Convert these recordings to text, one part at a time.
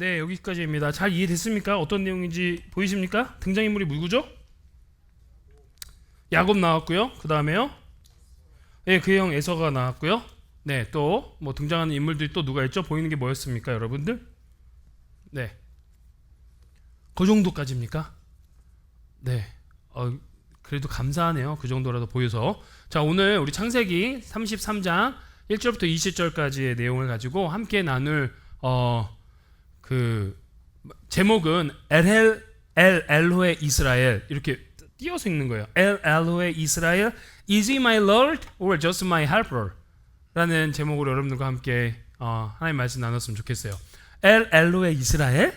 네, 여기까지입니다. 잘 이해됐습니까? 어떤 내용인지 보이십니까? 등장인물이 누구죠? 야곱 나왔고요. 그 다음에요. 네, 그의 형 에서가 나왔고요. 네, 또 뭐 등장하는 인물들이 또 누가 있죠? 보이는 게 뭐였습니까, 여러분들? 네, 그 정도까지입니까? 네, 그래도 감사하네요. 그 정도라도 보여서. 자, 오늘 우리 창세기 33장 1절부터 20절까지의 내용을 가지고 함께 나눌 그 제목은 엘 엘로의 이스라엘, 이렇게 띄어서 읽는 거예요. 엘 엘로의 이스라엘, Is he my Lord or just my helper? 라는 제목으로 여러분들과 함께 하나님 말씀 나눴으면 좋겠어요. 엘 엘로의 이스라엘,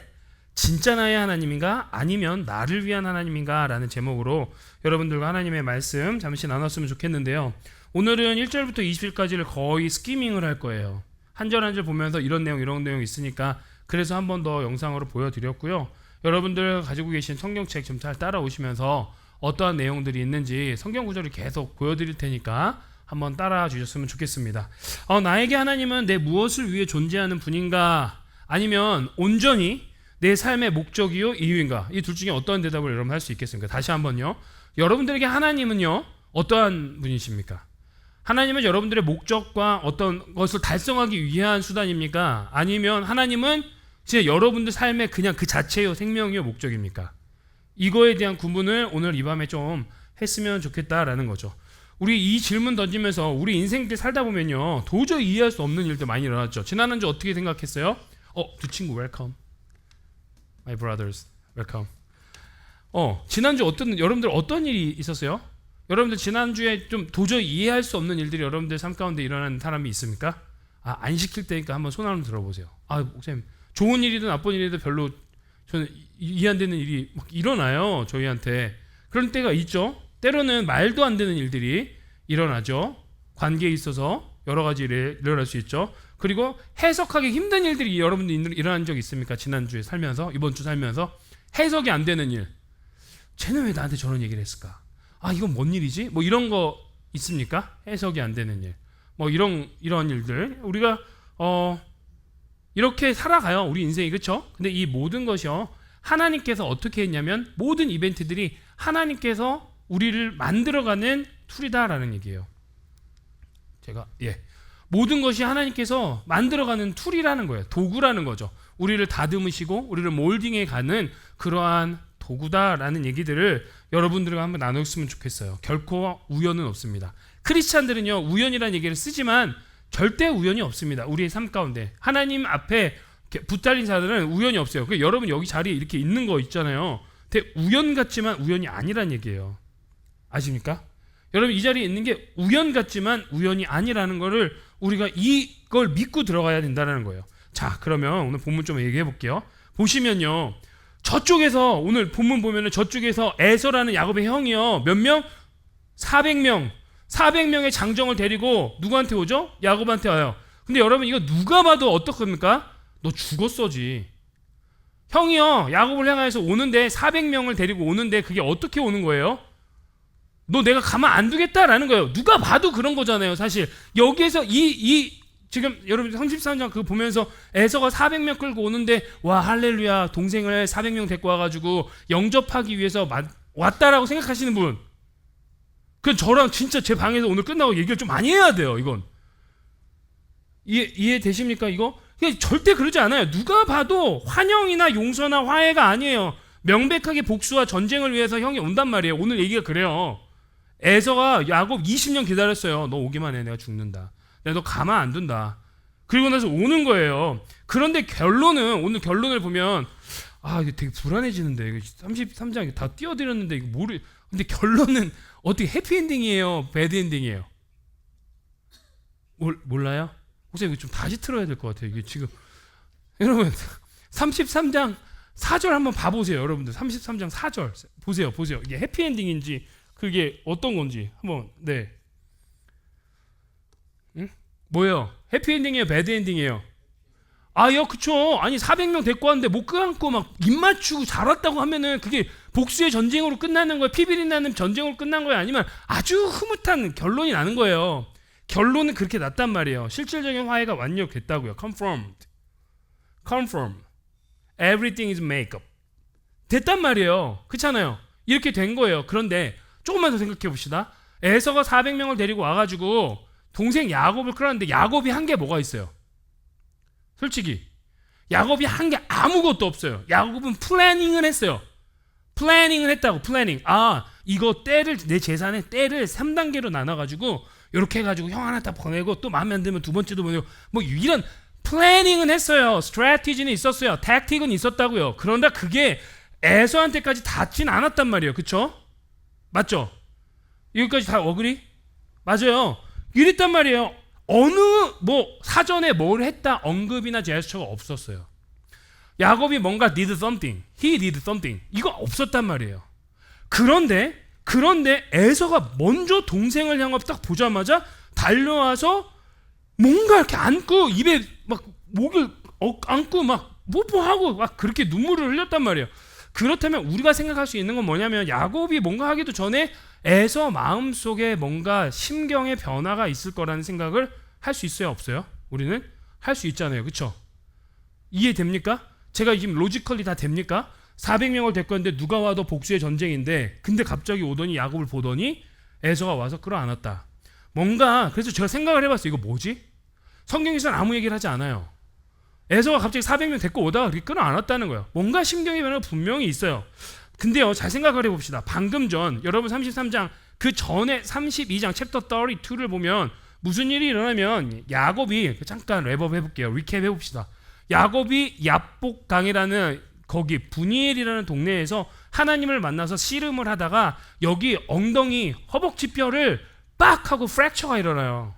진짜 나의 하나님인가 아니면 나를 위한 하나님인가 라는 제목으로 여러분들과 하나님의 말씀 잠시 나눴으면 좋겠는데요. 오늘은 1절부터 20절까지를 거의 스키밍을 할 거예요. 한 절 한 절 보면서 이런 내용 있으니까 그래서 한 번 더 영상으로 보여드렸고요. 여러분들 가지고 계신 성경책 좀 잘 따라오시면서 어떠한 내용들이 있는지 성경 구절을 계속 보여드릴 테니까 한번 따라 주셨으면 좋겠습니다. 나에게 하나님은 내 무엇을 위해 존재하는 분인가, 아니면 온전히 내 삶의 목적이요 이유인가, 이 둘 중에 어떠한 대답을 여러분 할 수 있겠습니까? 다시 한번요. 여러분들에게 하나님은요 어떠한 분이십니까? 하나님은 여러분들의 목적과 어떤 것을 달성하기 위한 수단입니까? 아니면 하나님은 진짜 여러분들 삶의 그냥 그 자체요, 생명이요, 목적입니까? 이거에 대한 구분을 오늘 이 밤에 좀 했으면 좋겠다라는 거죠. 우리 이 질문 던지면서 우리 인생길 살다 보면요 도저히 이해할 수 없는 일도 많이 일어났죠. 지난 한 주 어떻게 생각했어요? 두 친구 웰컴, my brothers 웰컴. 지난주 여러분들 어떤 일이 있었어요? 여러분들 지난주에 좀 도저히 이해할 수 없는 일들이 여러분들 삶 가운데 일어나는 사람이 있습니까? 안 시킬 때니까 한번 손 한번 들어보세요. 목사님, 좋은 일이든 나쁜 일이든 별로 저는 이해 안 되는 일이 막 일어나요, 저희한테. 그런 때가 있죠. 때로는 말도 안 되는 일들이 일어나죠. 관계에 있어서 여러 가지 일이 일어날 수 있죠. 그리고 해석하기 힘든 일들이 여러분들 일어난 적 있습니까? 지난주에 살면서, 이번 주 살면서 해석이 안 되는 일. 쟤는 왜 나한테 저런 얘기를 했을까? 이건 뭔 일이지? 뭐 이런 거 있습니까? 해석이 안 되는 일. 뭐 이런 일들. 우리가 이렇게 살아가요, 우리 인생이. 그렇죠? 근데 이 모든 것이요, 하나님께서 어떻게 했냐면 모든 이벤트들이 하나님께서 우리를 만들어가는 툴이다라는 얘기예요. 모든 것이 하나님께서 만들어가는 툴이라는 거예요. 도구라는 거죠. 우리를 다듬으시고 우리를 몰딩해 가는 그러한 도구다라는 얘기들을 여러분들과 한번 나눴으면 좋겠어요. 결코 우연은 없습니다. 크리스찬들은요 우연이라는 얘기를 쓰지만 절대 우연이 없습니다. 우리의 삶 가운데 하나님 앞에 붙들린 자들은 우연이 없어요. 여러분 여기 자리에 이렇게 있는 거 있잖아요. 되게 우연 같지만 우연이 아니란 얘기예요. 아십니까? 여러분 이 자리에 있는 게 우연 같지만 우연이 아니라는 거를 우리가 이걸 믿고 들어가야 된다는 거예요. 자, 그러면 오늘 본문 좀 얘기해 볼게요. 보시면요, 저쪽에서 오늘 본문 보면은 저쪽에서 에서라는 야곱의 형이요, 몇 명? 400명의 장정을 데리고 누구한테 오죠? 야곱한테 와요. 근데 여러분 이거 누가 봐도 어떡합니까? 너 죽었어지. 형이요 야곱을 향해서 오는데 400명을 데리고 오는데 그게 어떻게 오는 거예요? 너 내가 가만 안 두겠다라는 거예요. 누가 봐도 그런 거잖아요. 사실 여기에서 지금 여러분 33장 그거 보면서 에서가 400명 끌고 오는데 와 할렐루야, 동생을 400명 데리고 와가지고 영접하기 위해서 왔다라고 생각하시는 분, 그 저랑 진짜 제 방에서 오늘 끝나고 얘기를 좀 많이 해야 돼요. 이건 이해되십니까? 이거 절대 그러지 않아요. 누가 봐도 환영이나 용서나 화해가 아니에요. 명백하게 복수와 전쟁을 위해서 형이 온단 말이에요. 오늘 얘기가 그래요. 에서가 야곱 20년 기다렸어요. 너 오기만 해, 내가 죽는다. 내가 너 가만 안 둔다. 그리고 나서 오는 거예요. 그런데 오늘 결론을 보면 이게 되게 불안해지는데, 33장 다 띄워드렸는데 이거 근데 결론은 어떻게 해피엔딩이에요, 배드엔딩이에요? 몰라요? 혹시 이거 좀 다시 틀어야 될 것 같아요. 이게 지금 여러분 33장 4절 한번 봐보세요. 여러분들 33장 4절 보세요. 이게 해피엔딩인지 그게 어떤 건지 한번. 네. 뭐예요? 해피엔딩이에요, 배드엔딩이에요? 그쵸. 아니 400명 데리고 왔는데 못 껴안고 막 입 맞추고 잘 왔다고 하면은 그게 복수의 전쟁으로 끝나는 거예요? 피비린 나는 전쟁으로 끝난 거예요? 아니면 아주 흐뭇한 결론이 나는 거예요? 결론은 그렇게 났단 말이에요. 실질적인 화해가 완료됐다고요. confirmed. Everything is makeup. 됐단 말이에요. 그렇잖아요. 이렇게 된 거예요. 그런데 조금만 더 생각해 봅시다. 에서가 400명을 데리고 와가지고 동생 야곱을 끌었는데 야곱이 한 게 뭐가 있어요? 솔직히 야곱이 한 게 아무것도 없어요. 야곱은 플래닝을 했어요. 플래닝을 했다고. 플래닝. 아, 이거 떼를, 내 재산의 떼를 3단계로 나눠가지고 이렇게 해가지고 형 하나 딱 보내고 또 마음에 안 들면 두 번째도 보내고 뭐 이런 플래닝은 했어요. 스트래티지는 있었어요. 택틱은 있었다고요. 그런데 그게 에서한테까지 닿진 않았단 말이에요. 그쵸? 맞죠? 여기까지 다 어그리? 맞아요. 이랬단 말이에요. 어느 뭐 사전에 뭘 했다 언급이나 제스처가 없었어요. 야곱이 뭔가 did something, he did something 이거 없었단 말이에요. 그런데 에서가 먼저 동생을 향하고 딱 보자마자 달려와서 뭔가 이렇게 안고 입에 막 목을 안고 막 뽀뽀하고 막 그렇게 눈물을 흘렸단 말이에요. 그렇다면 우리가 생각할 수 있는 건 뭐냐면 야곱이 뭔가 하기도 전에 에서 마음속에 뭔가 심경의 변화가 있을 거라는 생각을 할 수 있어요, 없어요? 우리는 할 수 있잖아요. 그렇죠? 이해됩니까? 제가 지금 로지컬리 다 됩니까? 400명을 데리고 왔는데 누가 와도 복수의 전쟁인데 근데 갑자기 오더니 야곱을 보더니 에서가 와서 끌어안았다. 뭔가 그래서 제가 생각을 해봤어요. 이거 뭐지? 성경에서는 아무 얘기를 하지 않아요. 에서가 갑자기 400명 데리고 오다가 그렇게 끌어안았다는 거예요. 뭔가 심경의 변화가 분명히 있어요. 근데요, 잘 생각을 해봅시다. 방금 전 여러분 33장 그 전에 32장 챕터 32를 보면 무슨 일이 일어나면 야곱이 잠깐 랩업 해볼게요. 리캡 해봅시다. 야곱이 야복강이라는 거기 분이엘이라는 동네에서 하나님을 만나서 씨름을 하다가 여기 엉덩이 허벅지 뼈를 빡 하고 프랙처가 일어나요.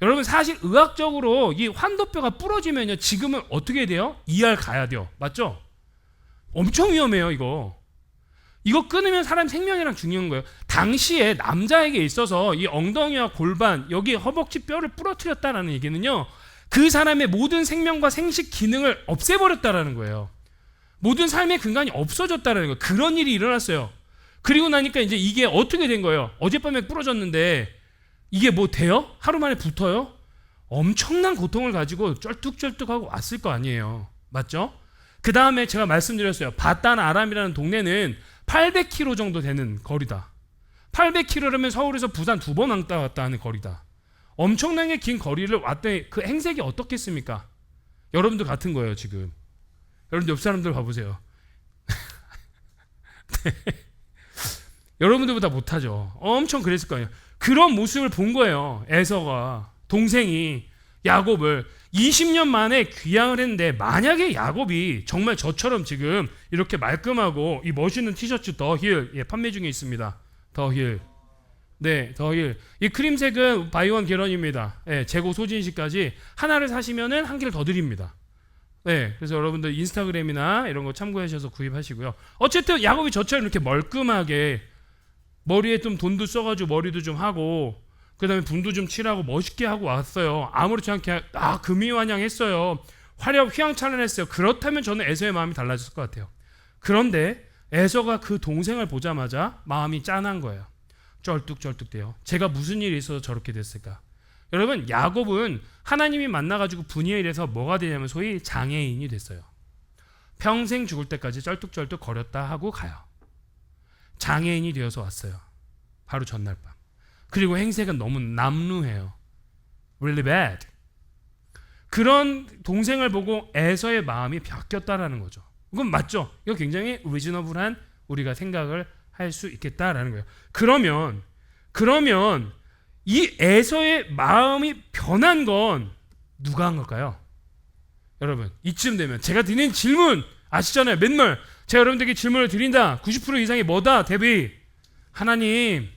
여러분 사실 의학적으로 이 환도뼈가 부러지면요 지금은 어떻게 돼요? ER 가야 돼요. 맞죠? 엄청 위험해요 이거. 이거 끊으면 사람 생명이랑 중요한 거예요. 당시에 남자에게 있어서 이 엉덩이와 골반 여기 허벅지 뼈를 부러뜨렸다라는 얘기는요 그 사람의 모든 생명과 생식 기능을 없애버렸다라는 거예요. 모든 삶의 근간이 없어졌다라는 거예요. 그런 일이 일어났어요. 그리고 나니까 이제 이게 어떻게 된 거예요? 어젯밤에 부러졌는데 이게 뭐 돼요? 하루 만에 붙어요? 엄청난 고통을 가지고 쩔뚝쩔뚝하고 왔을 거 아니에요. 맞죠? 그 다음에 제가 말씀드렸어요. 바단 아람이라는 동네는 800km 정도 되는 거리다. 800km라면 서울에서 부산 2번 왔다 갔다 하는 거리다. 엄청나게 긴 거리를 왔더니 그 행색이 어떻겠습니까? 여러분도 같은 거예요 지금. 여러분들 옆 사람들 봐보세요. 네. 여러분들보다 못하죠. 엄청 그랬을 거예요. 그런 모습을 본 거예요. 에서가 동생이 야곱을 20년 만에 귀향을 했는데 만약에 야곱이 정말 저처럼 지금 이렇게 말끔하고 이 멋있는 티셔츠 더힐 판매 중에 있습니다. 더힐. 네, 더힐. 이 크림색은 바이원 게런입니다. 네, 재고 소진시까지 하나를 사시면은 한 개를 더 드립니다. 네, 그래서 여러분들 인스타그램이나 이런 거 참고하셔서 구입하시고요. 어쨌든 야곱이 저처럼 이렇게 멀끔하게 머리에 좀 돈도 써가지고 머리도 좀 하고 그 다음에 분도 좀 칠하고 멋있게 하고 왔어요. 아무렇지 않게 금이환영했어요. 화려하고 휘황찬란했어요. 그렇다면 저는 에서의 마음이 달라졌을 것 같아요. 그런데 에서가 그 동생을 보자마자 마음이 짠한 거예요. 쩔뚝쩔뚝대요. 제가 무슨 일이 있어서 저렇게 됐을까? 여러분 야곱은 하나님이 만나가지고 분이엘에서 뭐가 되냐면 소위 장애인이 됐어요. 평생 죽을 때까지 쩔뚝쩔뚝 거렸다 하고 가요. 장애인이 되어서 왔어요. 바로 전날 밤. 그리고 행색은 너무 남루해요. Really bad. 그런 동생을 보고 에서의 마음이 바뀌었다라는 거죠. 이건 맞죠? 이거 굉장히 리즈너블한 우리가 생각을 할 수 있겠다라는 거예요. 그러면 이 에서의 마음이 변한 건 누가 한 걸까요? 여러분 이쯤 되면 제가 드리는 질문 아시잖아요. 맨날 제가 여러분들에게 질문을 드린다. 90% 이상이 뭐다? 대비 하나님.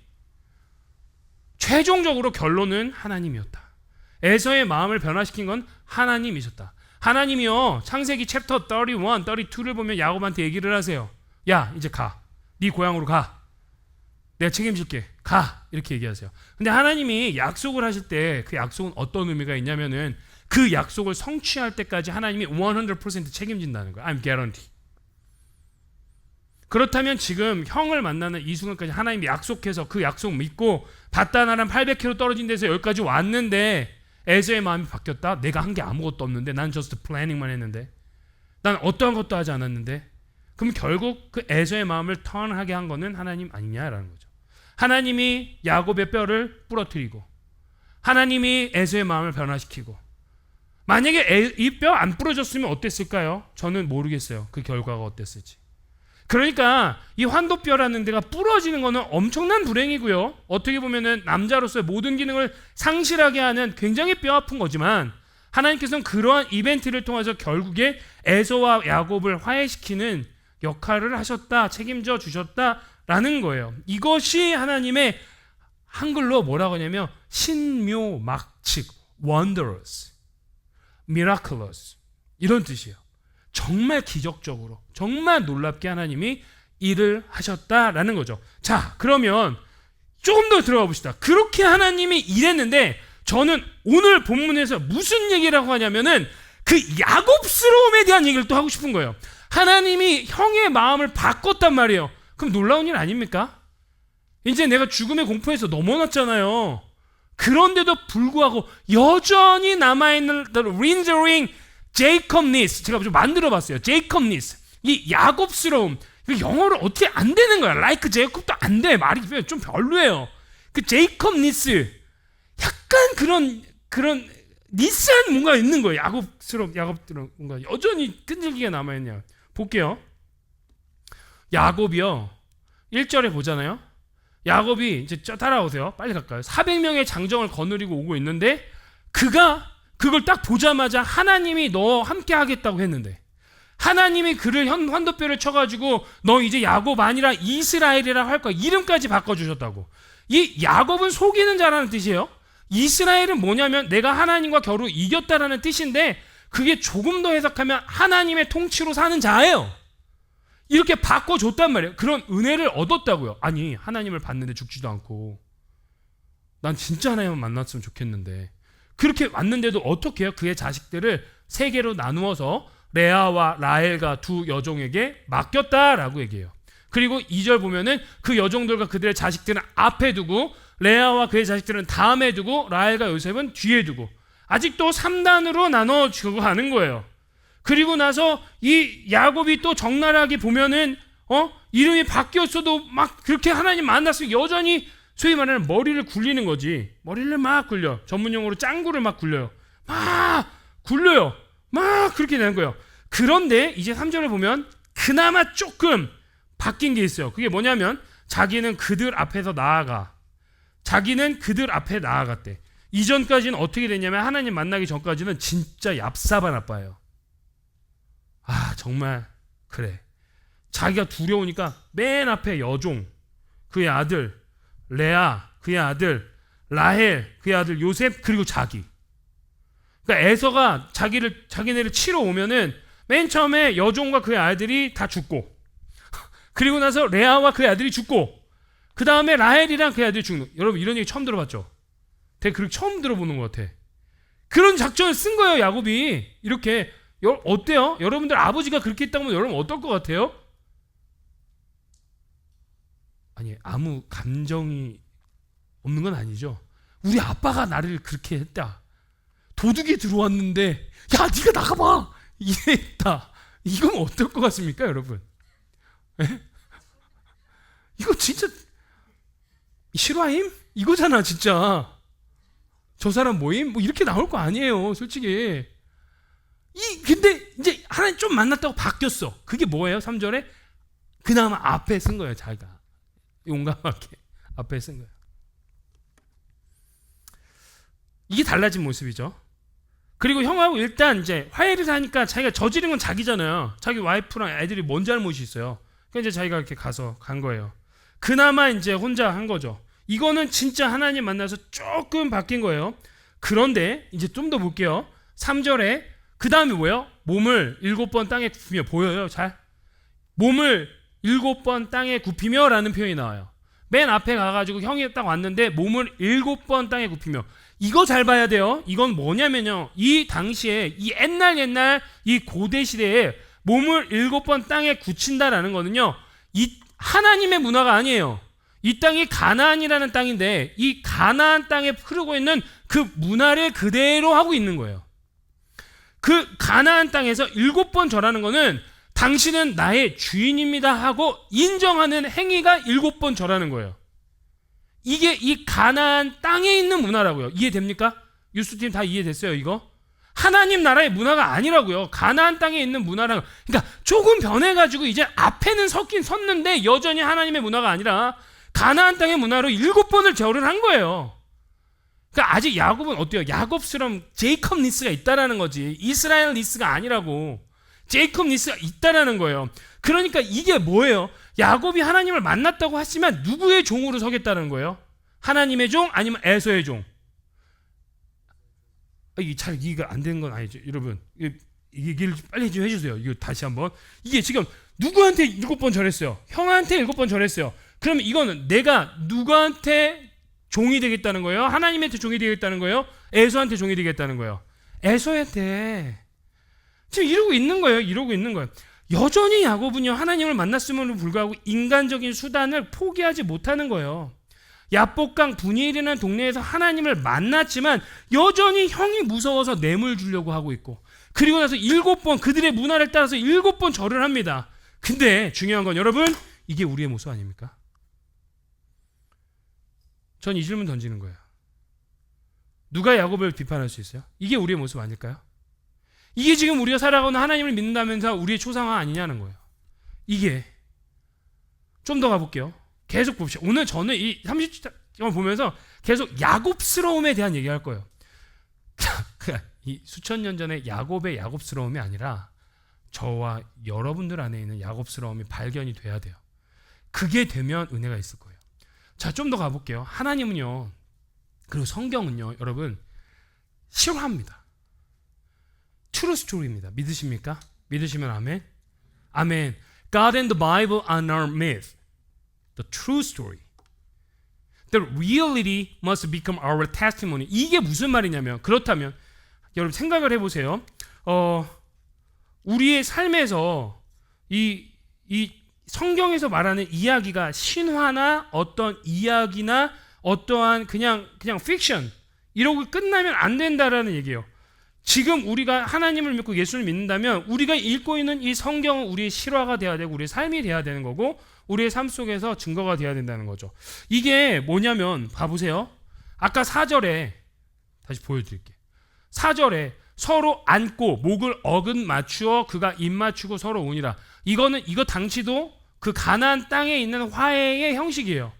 최종적으로 결론은 하나님이었다. 에서의 마음을 변화시킨 건 하나님이셨다. 하나님이요 창세기 챕터 31, 32를 보면 야곱한테 얘기를 하세요. 야 이제 가. 네 고향으로 가. 내가 책임질게. 가. 이렇게 얘기하세요. 근데 하나님이 약속을 하실 때 그 약속은 어떤 의미가 있냐면은 그 약속을 성취할 때까지 하나님이 100% 책임진다는 거예요. I'm guarantee. 그렇다면 지금 형을 만나는 이 순간까지 하나님이 약속해서 그 약속 믿고 바다나란 800km 떨어진 데서 여기까지 왔는데 에서의 마음이 바뀌었다? 내가 한 게 아무것도 없는데 난 just planning만 했는데 난 어떠한 것도 하지 않았는데. 그럼 결국 그 에서의 마음을 턴하게 한 거는 하나님 아니냐라는 거죠. 하나님이 야곱의 뼈를 부러뜨리고 하나님이 에서의 마음을 변화시키고, 만약에 이 뼈 안 부러졌으면 어땠을까요? 저는 모르겠어요. 그 결과가 어땠을지. 그러니까 이 환도뼈라는 데가 부러지는 거는 엄청난 불행이고요. 어떻게 보면은 남자로서의 모든 기능을 상실하게 하는 굉장히 뼈 아픈 거지만, 하나님께서는 그러한 이벤트를 통해서 결국에 에서와 야곱을 화해시키는 역할을 하셨다, 책임져 주셨다라는 거예요. 이것이 하나님의, 한글로 뭐라고 하냐면 신묘막측, wondrous, miraculous, 이런 뜻이에요. 정말 기적적으로, 정말 놀랍게 하나님이 일을 하셨다라는 거죠. 자, 그러면 조금 더 들어가 봅시다. 그렇게 하나님이 일했는데, 저는 오늘 본문에서 무슨 얘기라고 하냐면은 그 야곱스러움에 대한 얘기를 또 하고 싶은 거예요. 하나님이 형의 마음을 바꿨단 말이에요. 그럼 놀라운 일 아닙니까? 이제 내가 죽음의 공포에서 넘어났잖아요. 그런데도 불구하고 여전히 남아있는 the lingering Jacobness, 제가 좀 만들어봤어요. Jacobness, 이 야곱스러움. 영어로 어떻게 안 되는 거야. like Jacob도 안 돼. 말이 좀 별로예요. 그 Jacobness, 약간 그런 니스한 뭔가 있는 거예요. 야곱스러움 뭔가 여전히 끈질기게 남아있냐. 볼게요. 야곱이요, 1절에 보잖아요. 야곱이 이제 따라오세요. 빨리 갈까요? 400명의 장정을 거느리고 오고 있는데, 그가 그걸 딱 보자마자 하나님이 너 함께 하겠다고 했는데, 하나님이 그를 환도뼈를 쳐가지고 너 이제 야곱 아니라 이스라엘이라 할 거야, 이름까지 바꿔주셨다고. 이 야곱은 속이는 자라는 뜻이에요. 이스라엘은 뭐냐면 내가 하나님과 겨루 이겼다라는 뜻인데, 그게 조금 더 해석하면 하나님의 통치로 사는 자예요. 이렇게 바꿔줬단 말이에요. 그런 은혜를 얻었다고요. 아니, 하나님을 봤는데 죽지도 않고, 난 진짜 하나님을 만났으면 좋겠는데, 그렇게 왔는데도 어떻게 해요? 그의 자식들을 3개로 나누어서 레아와 라헬과 2 여종에게 맡겼다라고 얘기해요. 그리고 2절 보면은 그 여종들과 그들의 자식들은 앞에 두고, 레아와 그의 자식들은 다음에 두고, 라헬과 요셉은 뒤에 두고, 아직도 3단으로 나눠주고 하는 거예요. 그리고 나서 이 야곱이 또 적나라하게 보면은 이름이 바뀌었어도 막 그렇게 하나님 만났으면 여전히 소위 말하는 머리를 굴리는 거지. 머리를 막 굴려. 전문용어로 짱구를 막 굴려요. 막 굴려요. 막 그렇게 되는 거예요. 그런데 이제 3절에 보면 그나마 조금 바뀐 게 있어요. 그게 뭐냐면 자기는 그들 앞에서 나아가. 자기는 그들 앞에 나아갔대. 이전까지는 어떻게 됐냐면 하나님 만나기 전까지는 진짜 얍삽한 아빠예요. 아, 정말 그래. 자기가 두려우니까 맨 앞에 여종, 그의 아들 레아, 그의 아들 라헬, 그의 아들 요셉, 그리고 자기. 그러니까 에서가 자기네를 치러 오면은 맨 처음에 여종과 그의 아들이 다 죽고, 그리고 나서 레아와 그의 아들이 죽고, 그 다음에 라헬이랑 그의 아들이 죽는. 여러분 이런 얘기 처음 들어봤죠? 되게 그렇게 처음 들어보는 것 같아. 그런 작전을 쓴 거예요, 야곱이. 이렇게. 어때요? 여러분들 아버지가 그렇게 했다고 하면 여러분 어떨 것 같아요? 아니, 아무 감정이 없는 건 아니죠. 우리 아빠가 나를 그렇게 했다. 도둑이 들어왔는데 야, 네가 나가봐, 이랬다. 이건 어떨 것 같습니까, 여러분? 에? 이거 진짜 실화임? 이거잖아, 진짜. 저 사람 뭐임? 뭐 이렇게 나올 거 아니에요, 솔직히. 근데 이제 하나님 좀 만났다고 바뀌었어. 그게 뭐예요? 3절에 그나마 앞에 쓴 거예요. 자기가 용감하게 앞에 쓴 거예요. 이게 달라진 모습이죠. 그리고 형하고 일단 이제 화해를 하니까 자기가 저지른 건 자기잖아요. 자기 와이프랑 애들이 뭔 잘못이 있어요. 그러니까 이제 자기가 이렇게 간 거예요. 그나마 이제 혼자 한 거죠. 이거는 진짜 하나님 만나서 조금 바뀐 거예요. 그런데 이제 좀 더 볼게요. 3절에 그 다음에 뭐예요? 몸을 7번 땅에 굽히며. 보여요? 잘? 몸을 7번 땅에 굽히며 라는 표현이 나와요. 맨 앞에 가가지고 형이 딱 왔는데 몸을 7번 땅에 굽히며. 이거 잘 봐야 돼요. 이건 뭐냐면요, 이 당시에 이 옛날 이 고대 시대에 몸을 7번 땅에 굳힌다라는 거는요, 이 하나님의 문화가 아니에요. 이 땅이 가나안이라는 땅인데 이 가나안 땅에 흐르고 있는 그 문화를 그대로 하고 있는 거예요. 그 가나안 땅에서 7번 절하는 거는 당신은 나의 주인입니다 하고 인정하는 행위가 7번 절하는 거예요. 이게 이 가나안 땅에 있는 문화라고요. 이해됩니까? 유스팀 다 이해됐어요 이거? 하나님 나라의 문화가 아니라고요. 가나안 땅에 있는 문화라고. 그러니까 조금 변해가지고 이제 앞에는 섰긴 섰는데 여전히 하나님의 문화가 아니라 가나안 땅의 문화로 7번을 절을 한 거예요. 그러니까 아직 야곱은 어때요? 야곱스러운 제이컵 니스가 있다라는 거지. 이스라엘 니스가 아니라고. 제이컵 니스가 있다라는 거예요. 그러니까 이게 뭐예요? 야곱이 하나님을 만났다고 하지만 누구의 종으로 서겠다는 거예요? 하나님의 종 아니면 에서의 종? 이게 잘 이해가 안 되는 건 아니죠, 여러분. 얘기를 빨리 좀 해주세요. 이거 다시 한번. 이게 지금 누구한테 7번 절했어요? 형한테 7번 절했어요. 그러면 이거는 내가 누구한테 종이 되겠다는 거예요? 하나님한테 종이 되겠다는 거예요? 에서한테 종이 되겠다는 거예요? 에서한테. 지금 이러고 있는 거예요. 이러고 있는 거예요. 여전히 야곱은요, 하나님을 만났음에도 불구하고 인간적인 수단을 포기하지 못하는 거예요. 야복강 분이엘이라는 동네에서 하나님을 만났지만 여전히 형이 무서워서 뇌물 주려고 하고 있고, 그리고 나서 7번 그들의 문화를 따라서 7번 절을 합니다. 근데 중요한 건 여러분, 이게 우리의 모습 아닙니까? 전 이 질문 던지는 거예요. 누가 야곱을 비판할 수 있어요? 이게 우리의 모습 아닐까요? 이게 지금 우리가 살아가는 하나님을 믿는다면서 우리의 초상화 아니냐는 거예요. 이게. 좀 더 가볼게요. 계속 봅시다. 오늘 저는 이 30절 보면서 계속 야곱스러움에 대한 얘기할 거예요. 이 수천 년 전에 야곱의 야곱스러움이 아니라 저와 여러분들 안에 있는 야곱스러움이 발견이 돼야 돼요. 그게 되면 은혜가 있을 거예요. 자, 좀 더 가볼게요. 하나님은요, 그리고 성경은요, 여러분 실화입니다. True story입니다. 믿으십니까? 믿으시면 아멘. 아멘. God and the Bible are not myth. The true story. The reality must become our testimony. 이게 무슨 말이냐면, 그렇다면 여러분 생각을 해보세요. 우리의 삶에서 이 성경에서 말하는 이야기가 신화나 어떤 이야기나 어떠한 그냥 픽션 이러고 끝나면 안 된다라는 얘기예요. 지금 우리가 하나님을 믿고 예수를 믿는다면 우리가 읽고 있는 이 성경은 우리의 실화가 돼야 되고 우리의 삶이 돼야 되는 거고 우리의 삶 속에서 증거가 돼야 된다는 거죠. 이게 뭐냐면 봐보세요. 아까 4절에 다시 보여드릴게요. 4절에 서로 안고 목을 어긋 맞추어 그가 입 맞추고 서로 우니라. 이거 당시도 그 가나안 땅에 있는 화해의 형식이에요.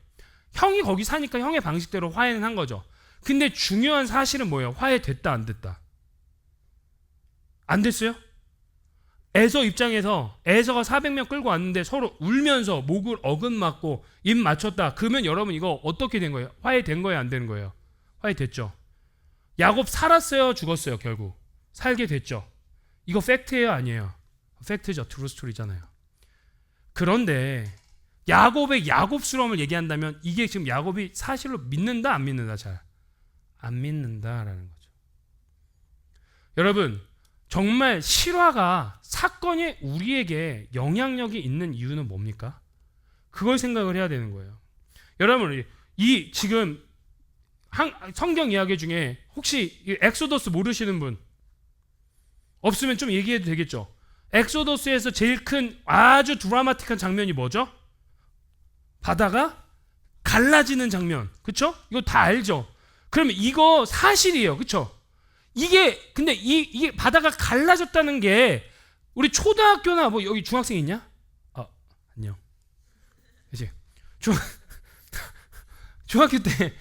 형이 거기 사니까 형의 방식대로 화해는 한 거죠. 근데 중요한 사실은 뭐예요? 화해됐다 안 됐다? 안 됐어요? 에서 입장에서 에서가 400명 끌고 왔는데 서로 울면서 목을 어긋 맞고 입 맞췄다. 그러면 여러분 이거 어떻게 된 거예요? 화해된 거예요? 안 된 거예요? 화해됐죠. 야곱 살았어요? 죽었어요? 결국 살게 됐죠. 이거 팩트예요? 아니에요? 팩트죠. 트루 스토리잖아요. 그런데 야곱의 야곱스러움을 얘기한다면 이게 지금 야곱이 사실로 믿는다 안 믿는다? 잘 안 믿는다라는 거죠. 여러분 정말 실화가 사건이 우리에게 영향력이 있는 이유는 뭡니까? 그걸 생각을 해야 되는 거예요. 여러분 이 지금 성경 이야기 중에 혹시 엑소더스 모르시는 분 없으면 좀 얘기해도 되겠죠. 엑소더스에서 제일 큰 아주 드라마틱한 장면이 뭐죠? 바다가 갈라지는 장면. 그쵸? 이거 다 알죠? 그러면 이거 사실이에요. 그쵸? 근데 이게 바다가 갈라졌다는 게 우리 초등학교나 뭐 여기 중학생 있냐? 안녕. 그치? 중학교 때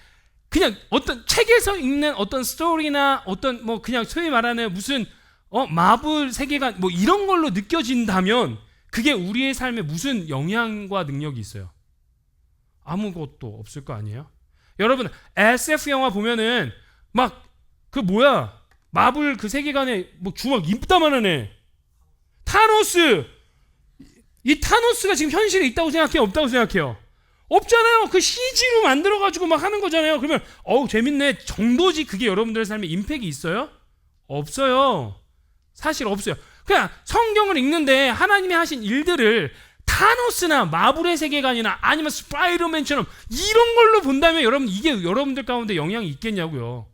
그냥 어떤 책에서 읽는 어떤 스토리나 어떤 뭐 그냥 소위 말하는 무슨 마블 세계관 뭐 이런 걸로 느껴진다면 그게 우리의 삶에 무슨 영향과 능력이 있어요? 아무것도 없을 거 아니에요? 여러분 SF 영화 보면은 막 그 뭐야 마블 그 세계관에 뭐 주먹 이쁘다만한 애 타노스 이 타노스가 지금 현실에 있다고 생각해요? 없다고 생각해요? 없잖아요. 그 CG로 만들어가지고 막 하는 거잖아요. 그러면 재밌네 정도지 그게 여러분들의 삶에 임팩이 있어요? 없어요. 사실 없어요. 그냥 성경을 읽는데 하나님이 하신 일들을 타노스나 마블의 세계관이나 아니면 스파이더맨처럼 이런 걸로 본다면 여러분 이게 여러분들 가운데 영향이 있겠냐고요.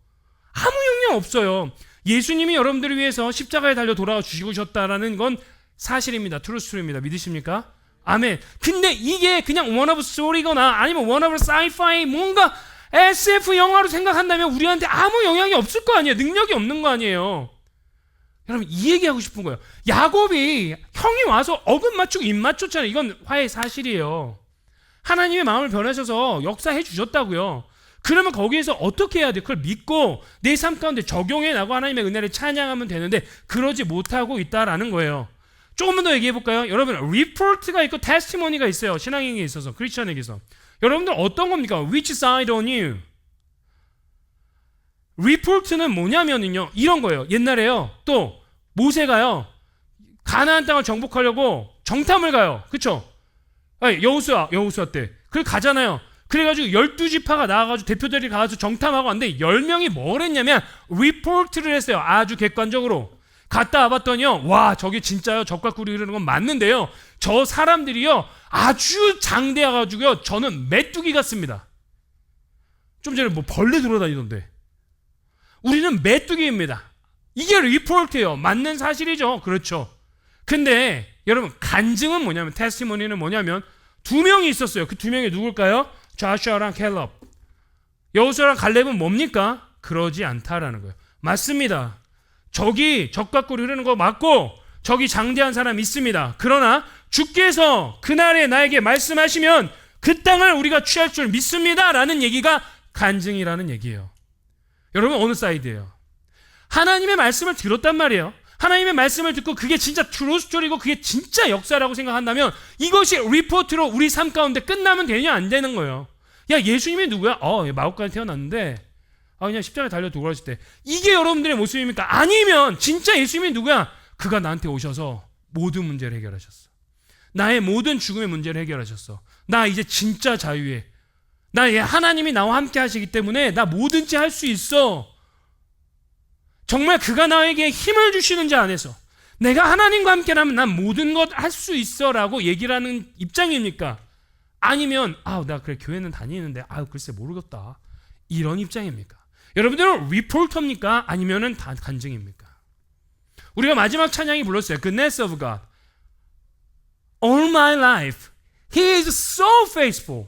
아무 영향 없어요. 예수님이 여러분들을 위해서 십자가에 달려 돌아와 죽으셨다라는 건 사실입니다. 트루스토리입니다. 믿으십니까? 아멘. 근데 이게 그냥 원어브 스토리거나 아니면 원어브 사이파이 뭔가 SF 영화로 생각한다면 우리한테 아무 영향이 없을 거 아니에요. 능력이 없는 거 아니에요. 여러분 이 얘기하고 싶은 거예요. 야곱이 형이 와서 어긋 맞추고 입 맞췄잖아요. 이건 화해의 사실이에요. 하나님의 마음을 변하셔서 역사해 주셨다고요. 그러면 거기에서 어떻게 해야 돼요? 그걸 믿고 내 삶 가운데 적용해 나고 하나님의 은혜를 찬양하면 되는데 그러지 못하고 있다라는 거예요. 조금만 더 얘기해 볼까요? 여러분 리포트가 있고 테스티모니가 있어요. 신앙인에 있어서 크리스천에게서. 여러분들 어떤 겁니까? Which side on you? 리포트는 뭐냐면요 이런 거예요. 옛날에요 또 모세가요 가나안 땅을 정복하려고 정탐을 가요. 그쵸? 여호수아 때 그걸 가잖아요. 그래가지고 12지파가 나와가지고 대표들이 가서 정탐하고 왔는데 10명이 뭘 했냐면 리포트를 했어요. 아주 객관적으로 갔다 와봤더니요 와 저게 진짜요 적과 꿀이 흐르는 건 맞는데요 저 사람들이요 아주 장대해가지고요 저는 메뚜기 같습니다. 좀 전에 뭐 벌레 돌아다니던데 우리는 메뚜기입니다. 이게 리포트예요. 맞는 사실이죠. 그렇죠. 근데 여러분 간증은 뭐냐면 테스티모니는 뭐냐면 두 명이 있었어요. 그 두 명이 누굴까요? 조슈아랑 캘럽. 여호수아랑 갈렙은 뭡니까? 그러지 않다라는 거예요. 맞습니다. 저기 적과 꿀이 흐르는 거 맞고 저기 장대한 사람 있습니다. 그러나 주께서 그날에 나에게 말씀하시면 그 땅을 우리가 취할 줄 믿습니다 라는 얘기가 간증이라는 얘기예요. 여러분 어느 사이드예요? 하나님의 말씀을 들었단 말이에요. 하나님의 말씀을 듣고 그게 진짜 트루스토리고 그게 진짜 역사라고 생각한다면 이것이 리포트로 우리 삶 가운데 끝나면 되냐 안 되는 거예요. 야 예수님이 누구야? 마옥간에 태어났는데 그냥 십자가에 달려 돌아가실 때 이게 여러분들의 모습입니까? 아니면 진짜 예수님이 누구야? 그가 나한테 오셔서 모든 문제를 해결하셨어. 나의 모든 죽음의 문제를 해결하셨어. 나 이제 진짜 자유해. 나 하나님이 나와 함께 하시기 때문에 나 뭐든지 할 수 있어. 정말 그가 나에게 힘을 주시는 자 안에서 내가 하나님과 함께라면 난 모든 것 할 수 있어 라고 얘기를 하는 입장입니까? 아니면 나 그래 교회는 다니는데 글쎄 모르겠다 이런 입장입니까? 여러분들은 리포터입니까? 아니면은 간증입니까? 우리가 마지막 찬양이 불렀어요. Goodness of God. All my life He is so faithful.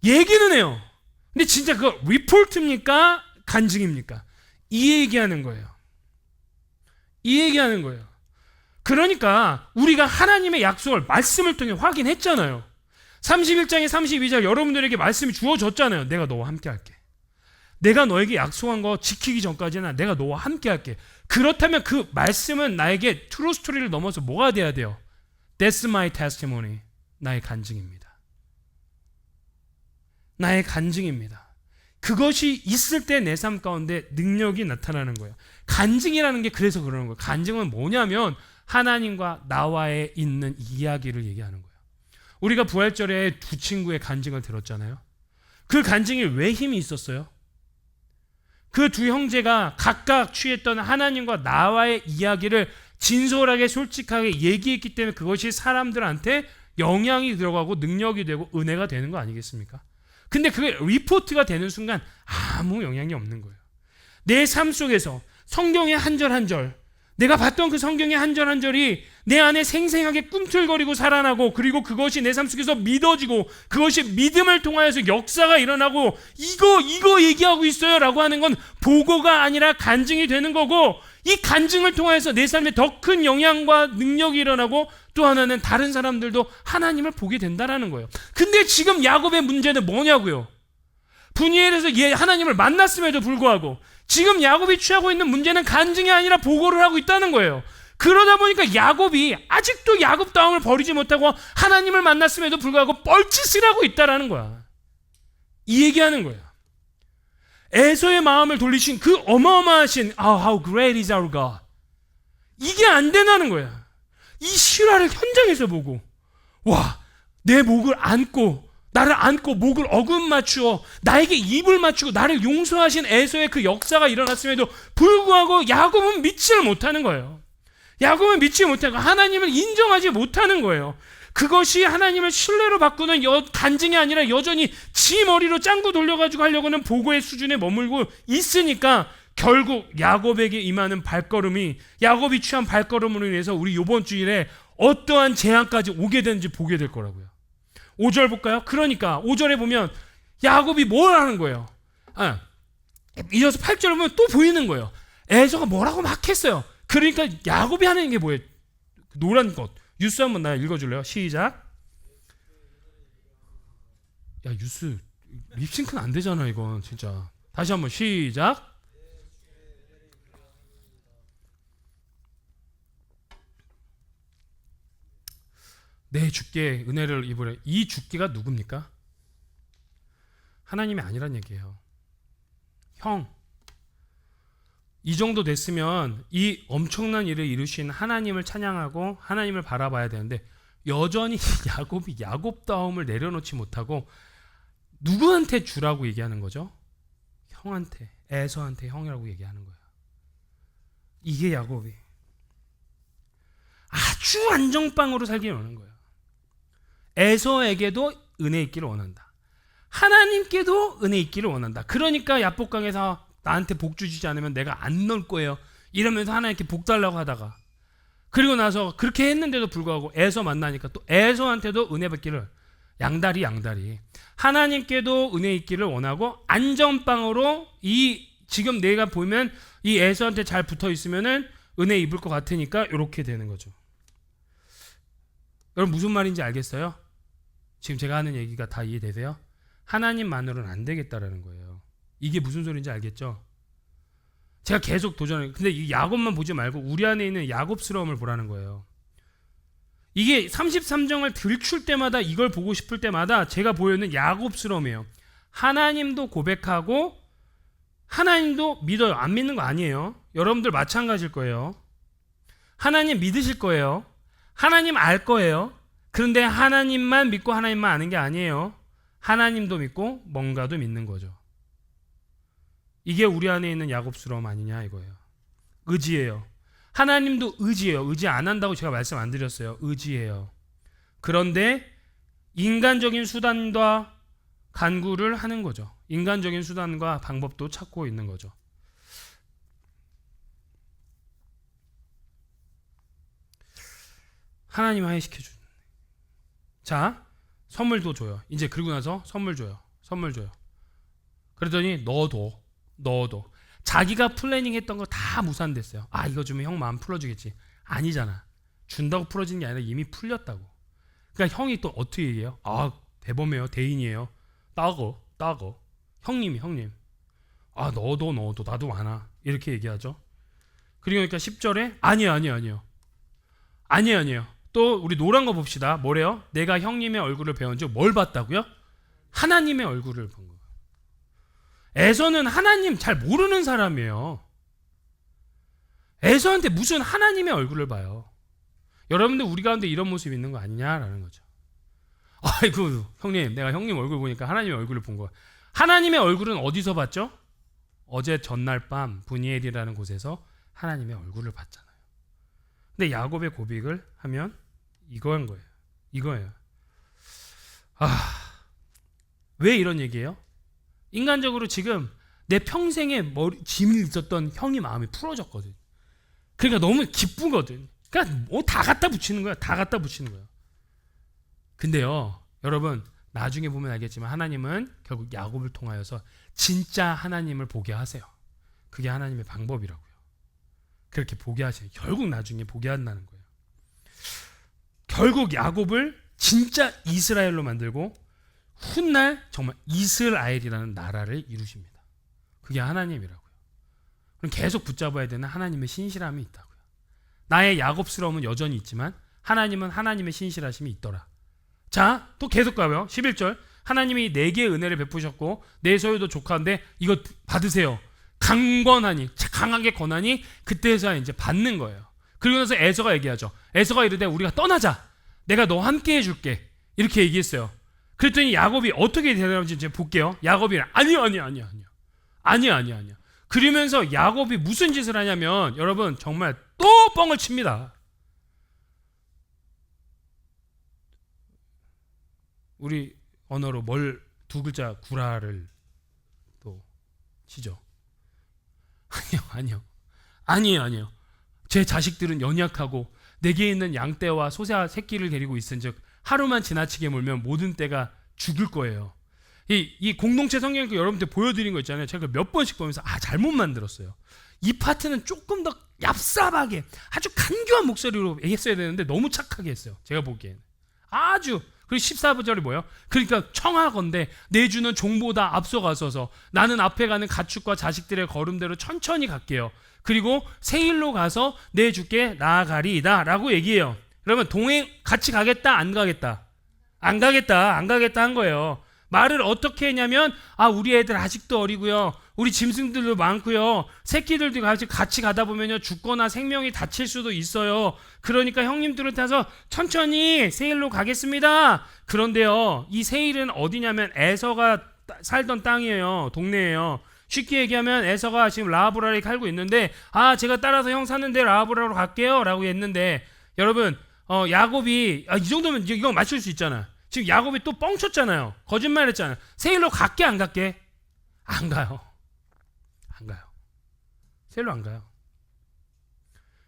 얘기는 해요. 근데 진짜 그거 리포트입니까? 간증입니까? 이 얘기하는 거예요. 이 얘기하는 거예요. 그러니까 우리가 하나님의 약속을 말씀을 통해 확인했잖아요. 31장에 32절 여러분들에게 말씀이 주어졌잖아요. 내가 너와 함께 할게. 내가 너에게 약속한 거 지키기 전까지는 내가 너와 함께 할게. 그렇다면 그 말씀은 나에게 트루 스토리를 넘어서 뭐가 돼야 돼요? That's my testimony. 나의 간증입니다. 나의 간증입니다. 그것이 있을 때 내 삶 가운데 능력이 나타나는 거예요. 간증이라는 게 그래서 그러는 거예요. 간증은 뭐냐면 하나님과 나와의 있는 이야기를 얘기하는 거예요. 우리가 부활절에 두 친구의 간증을 들었잖아요. 그 간증이 왜 힘이 있었어요? 그 두 형제가 각각 취했던 하나님과 나와의 이야기를 진솔하게 솔직하게 얘기했기 때문에 그것이 사람들한테 영향이 들어가고 능력이 되고 은혜가 되는 거 아니겠습니까? 근데 그게 리포트가 되는 순간 아무 영향이 없는 거예요. 내 삶 속에서 성경의 한 절 한 절, 내가 봤던 그 성경의 한 절 한 절이 내 안에 생생하게 꿈틀거리고 살아나고 그리고 그것이 내 삶 속에서 믿어지고 그것이 믿음을 통하여서 역사가 일어나고 이거 얘기하고 있어요 라고 하는 건 보고가 아니라 간증이 되는 거고 이 간증을 통하여서 내 삶에 더 큰 영향과 능력이 일어나고 또 하나는 다른 사람들도 하나님을 보게 된다라는 거예요. 근데 지금 야곱의 문제는 뭐냐고요? 분이엘에서 하나님을 만났음에도 불구하고 지금 야곱이 취하고 있는 문제는 간증이 아니라 보고를 하고 있다는 거예요. 그러다 보니까 야곱이 아직도 야곱다움을 버리지 못하고 하나님을 만났음에도 불구하고 뻘짓을 하고 있다라는 거야. 이 얘기하는 거야. 에서의 마음을 돌리신 그 어마어마하신 how great is our God. 이게 안 되나는 거야. 이 실화를 현장에서 보고 내 목을 안고 나를 안고 목을 어금 맞추어 나에게 입을 맞추고 나를 용서하신 에서의 그 역사가 일어났음에도 불구하고 야곱은 믿지를 못하는 거예요. 야곱은 믿지 못하고 하나님을 인정하지 못하는 거예요. 그것이 하나님을 신뢰로 바꾸는 간증이 아니라 여전히 지 머리로 짱구 돌려가지고 하려고는 보고의 수준에 머물고 있으니까 결국 야곱에게 임하는 발걸음이, 야곱이 취한 발걸음으로 인해서 우리 이번 주일에 어떠한 재앙까지 오게 되는지 보게 될 거라고요. 5절 볼까요? 그러니까 5절에 보면 야곱이 뭘 하는 거예요? 이어서 8절 보면 또 보이는 거예요. 에서가 뭐라고 막 했어요. 그러니까 야곱이 하는 게 뭐예요? 노란 것. 유스 한번 나 읽어줄래요? 시작. 야, 유스 립싱크는 안 되잖아 이건 진짜. 다시 한번 시작. 내 주께 은혜를 입으래. 이 주께가 누굽니까? 하나님이 아니란 얘기예요. 형, 이 정도 됐으면 이 엄청난 일을 이루신 하나님을 찬양하고 하나님을 바라봐야 되는데 여전히 야곱이 야곱다움을 내려놓지 못하고 누구한테 주라고 얘기하는 거죠? 형한테, 에서한테 형이라고 얘기하는 거예요. 이게 야곱이 아주 안정빵으로 살기를 원하는 거예요. 에서에게도 은혜 있기를 원한다. 하나님께도 은혜 있기를 원한다. 그러니까 야복강에서 나한테 복 주시지 않으면 내가 안 넣을 거예요. 이러면서 하나님께 복 달라고 하다가, 그리고 나서 그렇게 했는데도 불구하고 에서 만나니까 또 에서한테도 은혜 받기를, 양다리 하나님께도 은혜 있기를 원하고 안전빵으로 이 지금 내가 보면 이 에서한테 잘 붙어 있으면은 은혜 입을 것 같으니까 이렇게 되는 거죠. 여러분 무슨 말인지 알겠어요? 지금 제가 하는 얘기가 다 이해되세요? 하나님만으로는 안 되겠다라는 거예요. 이게 무슨 소리인지 알겠죠? 제가 계속 도전해요. 근데 이 야곱만 보지 말고 우리 안에 있는 야곱스러움을 보라는 거예요. 이게 33장을 들출 때마다, 이걸 보고 싶을 때마다 제가 보여는 야곱스러움이에요. 하나님도 고백하고 하나님도 믿어요. 안 믿는 거 아니에요. 여러분들 마찬가지일 거예요. 하나님 믿으실 거예요. 하나님 알 거예요. 그런데 하나님만 믿고 하나님만 아는 게 아니에요. 하나님도 믿고 뭔가도 믿는 거죠. 이게 우리 안에 있는 야곱스러움 아니냐 이거예요. 의지예요. 하나님도 의지예요. 의지 안 한다고 제가 말씀 안 드렸어요. 의지예요. 그런데 인간적인 수단과 간구를 하는 거죠. 인간적인 수단과 방법도 찾고 있는 거죠. 하나님 화해시켜주는. 자, 선물도 줘요. 이제 그러고 나서 선물 줘요. 그러더니 넣어도 자기가 플래닝 했던 거 다 무산됐어요. 아, 이거 주면 형 마음 풀어주겠지. 아니잖아. 준다고 풀어지는 게 아니라 이미 풀렸다고. 그러니까 형이 또 어떻게 얘기해요? 아, 대범해요. 대인이에요. 따거. 형님. 아, 넣어도 나도 많아. 이렇게 얘기하죠. 그러니까 10절에 아니에요. 또 우리 노란 거 봅시다. 뭐래요? 내가 형님의 얼굴을 배운 즉 뭘 봤다고요? 하나님의 얼굴을 본 거예요. 에서는 하나님 잘 모르는 사람이에요. 에서한테 무슨 하나님의 얼굴을 봐요. 여러분들 우리 가운데 이런 모습이 있는 거 아니냐라는 거죠. 아이고 형님, 내가 형님 얼굴 보니까 하나님의 얼굴을 본 거야. 하나님의 얼굴은 어디서 봤죠? 어제 전날 밤 브니엘이라는 곳에서 하나님의 얼굴을 봤잖아요. 근데 야곱의 고백을 하면 이거예요. 왜 이런 얘기예요? 인간적으로 지금 내 평생에 짐이 있었던 형이 마음이 풀어졌거든. 그러니까 너무 기쁘거든. 그러니까 뭐 다 갖다 붙이는 거야. 근데요, 여러분 나중에 보면 알겠지만 하나님은 결국 야곱을 통하여서 진짜 하나님을 보게 하세요. 그게 하나님의 방법이라고요. 그렇게 보게 하세요. 결국 나중에 보게 한다는 거예요. 결국 야곱을 진짜 이스라엘로 만들고 훗날 정말 이스라엘이라는 나라를 이루십니다. 그게 하나님이라고요. 그럼 계속 붙잡아야 되는 하나님의 신실함이 있다고요. 나의 야곱스러움은 여전히 있지만 하나님은 하나님의 신실하심이 있더라. 자, 또 계속 가요. 11절. 하나님이 내게 은혜를 베푸셨고 내 소유도 족한데 이거 받으세요. 강하게 권하니 그때서야 이제 받는 거예요. 그리고 나서 에서가 얘기하죠. 에서가 이르되 우리가 떠나자. 내가 너와 함께 해줄게. 이렇게 얘기했어요. 그랬더니 야곱이 어떻게 대답하는지 이제 볼게요. 야곱이 아니야. 그러면서 야곱이 무슨 짓을 하냐면 여러분 정말 또 뻥을 칩니다. 우리 언어로 두 글자 구라를 또 치죠. 아니에요. 제 자식들은 연약하고 내게 있는 양떼와 소새 새끼를 데리고 있은즉 하루만 지나치게 몰면 모든 떼가 죽을 거예요. 이 공동체 성경 여러분들 보여드린 거 있잖아요. 제가 몇 번씩 보면서 잘못 만들었어요. 이 파트는 조금 더 얍삽하게 아주 간교한 목소리로 했어야 되는데 너무 착하게 했어요. 제가 보기엔 아주. 그리고 14절이 뭐예요? 그러니까 청하건대 내 주는 종보다 앞서가서서 나는 앞에 가는 가축과 자식들의 걸음대로 천천히 갈게요. 그리고 세일로 가서 내 주께 나아가리이다 라고 얘기해요. 그러면 동행 같이 가겠다 안 가겠다? 안 가겠다 한 거예요. 말을 어떻게 했냐면 우리 애들 아직도 어리고요. 우리 짐승들도 많고요. 새끼들도 같이 가다 보면요. 죽거나 생명이 다칠 수도 있어요. 그러니까 형님들을 타서 천천히 세일로 가겠습니다. 그런데요. 이 세일은 어디냐면 에서가 살던 땅이에요. 동네예요. 쉽게 얘기하면 에서가 지금 라하브라를 살고 있는데 제가 따라서 형 사는데 라하브라로 갈게요 라고 했는데 여러분 야곱이 이 정도면 이거 맞출 수 있잖아. 지금 야곱이 또 뻥쳤잖아요. 거짓말했잖아요. 세일로 갈게 안 갈게? 안 가요. 세일로 안 가요.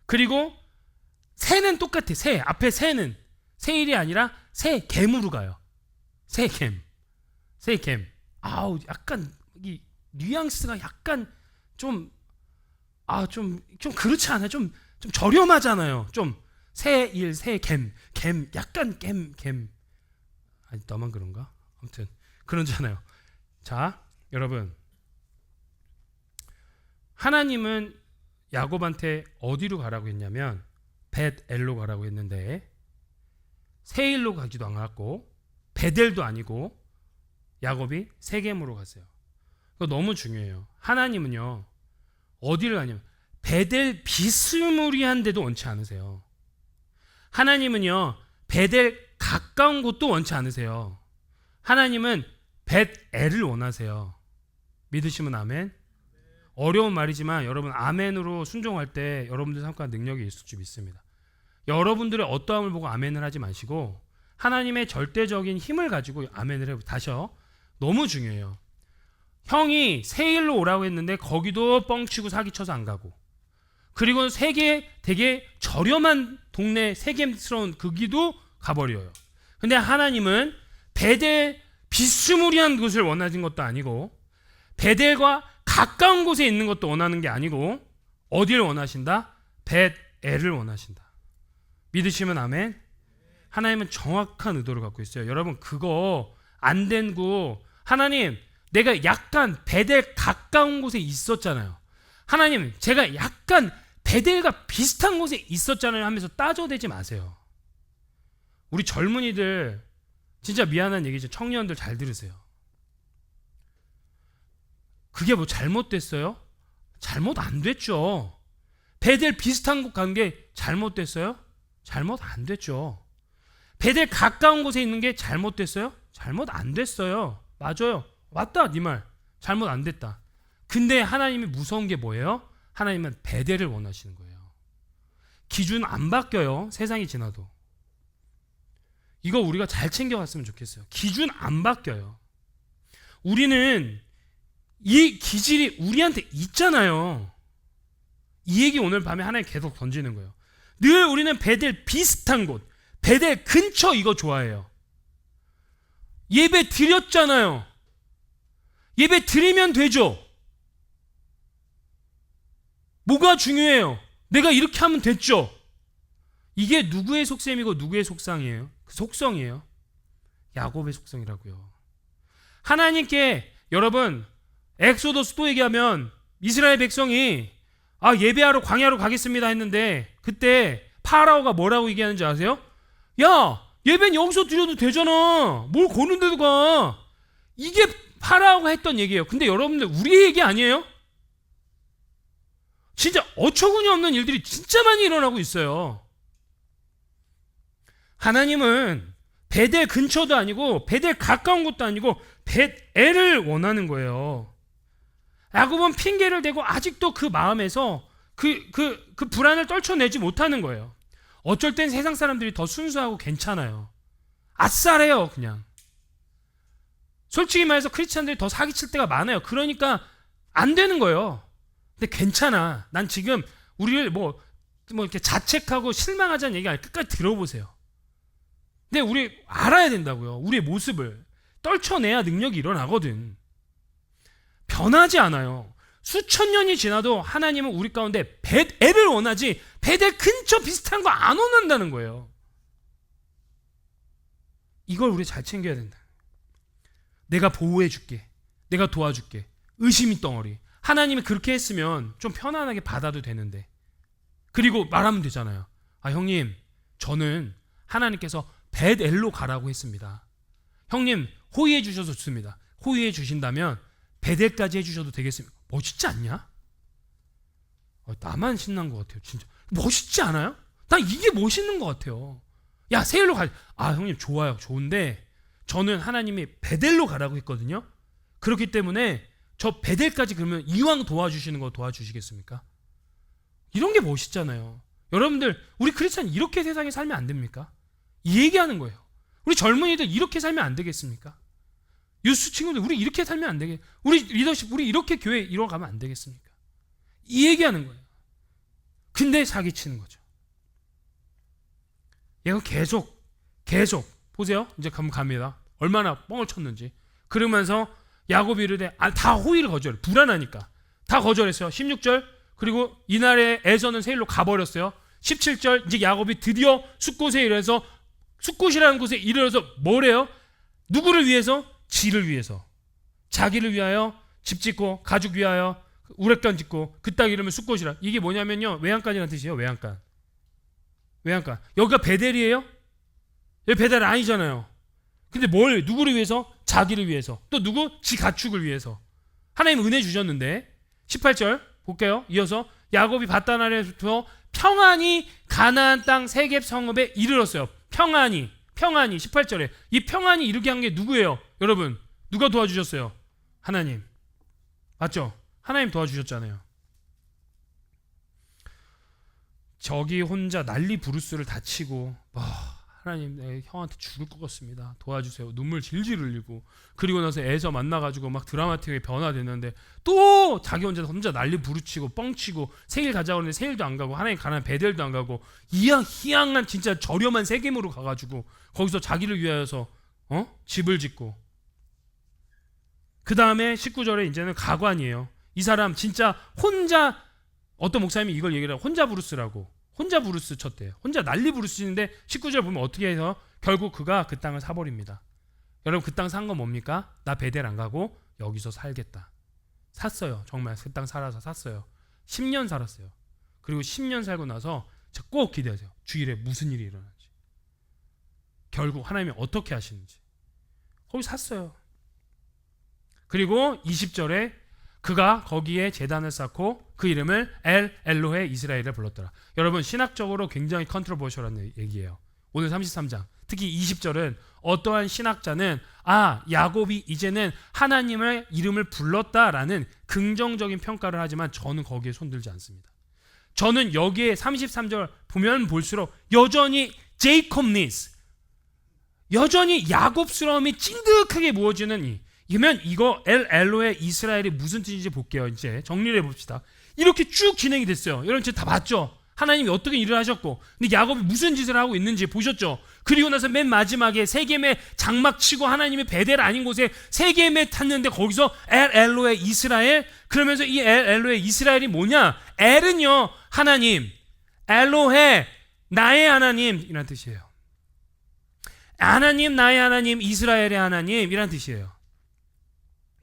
그리고 새는 똑같아. 앞에 새는 세일이 아니라 새겜으로 가요. 새겜. 약간 이 뉘앙스가 약간 좀 그렇지 않아요? 좀 저렴하잖아요. 좀 새일, 새겜, 약간 겜. 너만 그런가? 아무튼 그러잖아요. 자, 여러분, 하나님은 야곱한테 어디로 가라고 했냐면 벳엘로 가라고 했는데 세일로 가지도 않았고 베델도 아니고 야곱이 세겜으로 갔어요. 그거 너무 중요해요. 하나님은요 어디를 가냐면 베델 비스무리한 데도 원치 않으세요. 하나님은요 베델 가까운 곳도 원치 않으세요. 하나님은 벳엘을 원하세요. 믿으시면 아멘. 어려운 말이지만 여러분 아멘으로 순종할 때 여러분들 삶과 능력이 있을 줄 믿습니다. 여러분들의 어떠함을 보고 아멘을 하지 마시고 하나님의 절대적인 힘을 가지고 아멘을 해보세요. 다시요. 너무 중요해요. 형이 세일로 오라고 했는데 거기도 뻥치고 사기쳐서 안 가고 그리고 되게 저렴한 동네 세겜스러운 거기도 가버려요. 근데 하나님은 베델 비스무리한 곳을 원하는 것도 아니고 베델과 가까운 곳에 있는 것도 원하는 게 아니고 어디를 원하신다? 벳엘을 원하신다. 믿으시면 아멘. 하나님은 정확한 의도를 갖고 있어요. 여러분 그거 안 된고 하나님 내가 약간 베델 가까운 곳에 있었잖아요. 하나님 제가 약간 베델과 비슷한 곳에 있었잖아요 하면서 따져대지 마세요. 우리 젊은이들 진짜 미안한 얘기죠. 청년들 잘 들으세요. 그게 뭐 잘못됐어요? 잘못 안 됐죠. 베델 비슷한 곳 간 게 잘못됐어요? 잘못 안 됐죠. 베델 가까운 곳에 있는 게 잘못됐어요? 잘못 안 됐어요. 맞아요. 맞다 네 말. 잘못 안 됐다. 근데 하나님이 무서운 게 뭐예요? 하나님은 베델을 원하시는 거예요. 기준 안 바뀌어요. 세상이 지나도. 이거 우리가 잘 챙겨갔으면 좋겠어요. 기준 안 바뀌어요. 우리는 이 기질이 우리한테 있잖아요. 이 얘기 오늘 밤에 하나님 계속 던지는 거예요. 늘 우리는 베델 비슷한 곳, 베델 근처 이거 좋아해요. 예배 드렸잖아요. 예배 드리면 되죠. 뭐가 중요해요? 내가 이렇게 하면 됐죠. 이게 누구의 속셈이고 누구의 속성이에요? 그 속성이에요. 야곱의 속성이라고요. 하나님께 여러분 엑소더스 또 얘기하면 이스라엘 백성이 예배하러 광야로 가겠습니다 했는데 그때 파라오가 뭐라고 얘기하는지 아세요? 야 예배는 여기서 드려도 되잖아. 뭘 고는 데도 가. 이게 파라오가 했던 얘기예요. 근데 여러분들 우리 얘기 아니에요? 진짜 어처구니 없는 일들이 진짜 많이 일어나고 있어요. 하나님은 베델 근처도 아니고 베델 가까운 곳도 아니고 벳엘을 원하는 거예요. 야곱은 핑계를 대고 아직도 그 마음에서 그 불안을 떨쳐내지 못하는 거예요. 어쩔 땐 세상 사람들이 더 순수하고 괜찮아요. 아싸래요 그냥. 솔직히 말해서 크리스찬들이 더 사기칠 때가 많아요. 그러니까 안 되는 거예요. 근데 괜찮아. 난 지금 우리를 뭐 이렇게 자책하고 실망하자는 얘기 아니야. 끝까지 들어보세요. 근데 우리 알아야 된다고요. 우리의 모습을 떨쳐내야 능력이 일어나거든. 변하지 않아요. 수천 년이 지나도 하나님은 우리 가운데 벳엘을 원하지 벳엘 근처 비슷한 거 안 원한다는 거예요. 이걸 우리 잘 챙겨야 된다. 내가 보호해 줄게. 내가 도와줄게. 의심이 덩어리. 하나님이 그렇게 했으면 좀 편안하게 받아도 되는데. 그리고 말하면 되잖아요. 아, 형님, 저는 하나님께서 벳엘로 가라고 했습니다. 형님, 호의해 주셔서 좋습니다. 호의해 주신다면 벳엘까지 해주셔도 되겠습니다. 멋있지 않냐? 나만 신난 것 같아요. 진짜 멋있지 않아요? 난 이게 멋있는 것 같아요. 야, 세일로 가. 아, 형님 좋아요. 좋은데 저는 하나님이 벳엘로 가라고 했거든요. 그렇기 때문에 저 벳엘까지 그러면 이왕 도와주시는 거 도와주시겠습니까? 이런 게 멋있잖아요. 여러분들, 우리 크리스찬 이렇게 세상에 살면 안 됩니까? 이 얘기하는 거예요. 우리 젊은이들 이렇게 살면 안 되겠습니까? 유스 친구들, 우리 이렇게 살면 안 되겠, 우리 리더십, 우리 이렇게 교회 이뤄가면 안 되겠습니까? 이 얘기하는 거예요. 근데 사기치는 거죠. 얘가 계속 보세요. 이제 갑니다. 얼마나 뻥을 쳤는지. 그러면서 야곱이 이르되, 다 호의를 거절해. 불안하니까 다 거절했어요. 16절. 그리고 이날에 에서는 세일로 가버렸어요. 17절. 이제 야곱이 드디어 숫곳에 이르러서, 숫곳이라는 곳에 이르러서 뭐래요? 누구를 위해서? 지를 위해서. 자기를 위하여 집 짓고 가죽 위하여 우레간 짓고 그 땅 이름은 숫곳이라. 이게 뭐냐면요, 외양간이라는 뜻이에요. 외양간. 여기가 베델이에요? 여기 베델 아니잖아요. 근데 뭘, 누구를 위해서? 자기를 위해서. 또 누구? 지 가축을 위해서. 하나님 은혜 주셨는데. 18절 볼게요. 이어서 야곱이 밧단아라에서 평안히 가나안 땅 세귑 성읍에 이르렀어요. 평안히 18절에 이 평안히 이르게 한 게 누구예요? 여러분, 누가 도와주셨어요? 하나님. 맞죠? 하나님 도와주셨잖아요. 저기 혼자 난리 부르스를 다치고, 하나님, 내 형한테 죽을 것 같습니다. 도와주세요. 눈물 질질 흘리고, 그리고 나서 애서 만나가지고 막 드라마틱하게 변화됐는데, 또 자기 혼자 난리 부르치고 뻥치고 세일 가자고 하는데 세일도 안 가고, 하나님 가난 베델도 안 가고, 희한한 진짜 저렴한 세겜으로 가가지고 거기서 자기를 위하여서 집을 짓고, 그 다음에 19절에 이제는 가관이에요. 이 사람 진짜 혼자, 어떤 목사님이 이걸 얘기를 하고 혼자 부르스 쳤대요. 혼자 난리 부르스인데 19절 보면 어떻게 해서 결국 그가 그 땅을 사버립니다. 여러분, 그 땅 산 건 뭡니까? 나 베델 안 가고 여기서 살겠다. 샀어요. 정말 그 땅 살아서 샀어요. 10년 살았어요. 그리고 10년 살고 나서 꼭 기대하세요. 주일에 무슨 일이 일어나는지, 결국 하나님이 어떻게 하시는지. 거기 샀어요. 그리고 20절에 그가 거기에 제단을 쌓고 그 이름을 엘 엘로헤 이스라엘을 불렀더라. 여러분, 신학적으로 굉장히 컨트로버셜한 얘기예요. 오늘 33장 특히 20절은 어떠한 신학자는 야곱이 이제는 하나님의 이름을 불렀다라는 긍정적인 평가를 하지만 저는 거기에 손들지 않습니다. 저는 여기에 33절 보면 볼수록 여전히 제이콥니스, 여전히 야곱스러움이 찐득하게 무어지는 이면 이거 엘 엘로의 이스라엘이 무슨 뜻인지 볼게요. 이제 정리를 해봅시다. 이렇게 쭉 진행이 됐어요. 여러분, 이제 다 봤죠? 하나님이 어떻게 일을 하셨고, 근데 야곱이 무슨 짓을 하고 있는지 보셨죠? 그리고 나서 맨 마지막에 세겜에 장막 치고 하나님이 베델 아닌 곳에 세겜에 탔는데 거기서 엘 엘로의 이스라엘. 그러면서 이 엘 엘로의 이스라엘이 뭐냐? 엘은요, 하나님, 엘로헤, 나의 하나님이란 뜻이에요. 하나님, 나의 하나님, 이스라엘의 하나님이란 뜻이에요.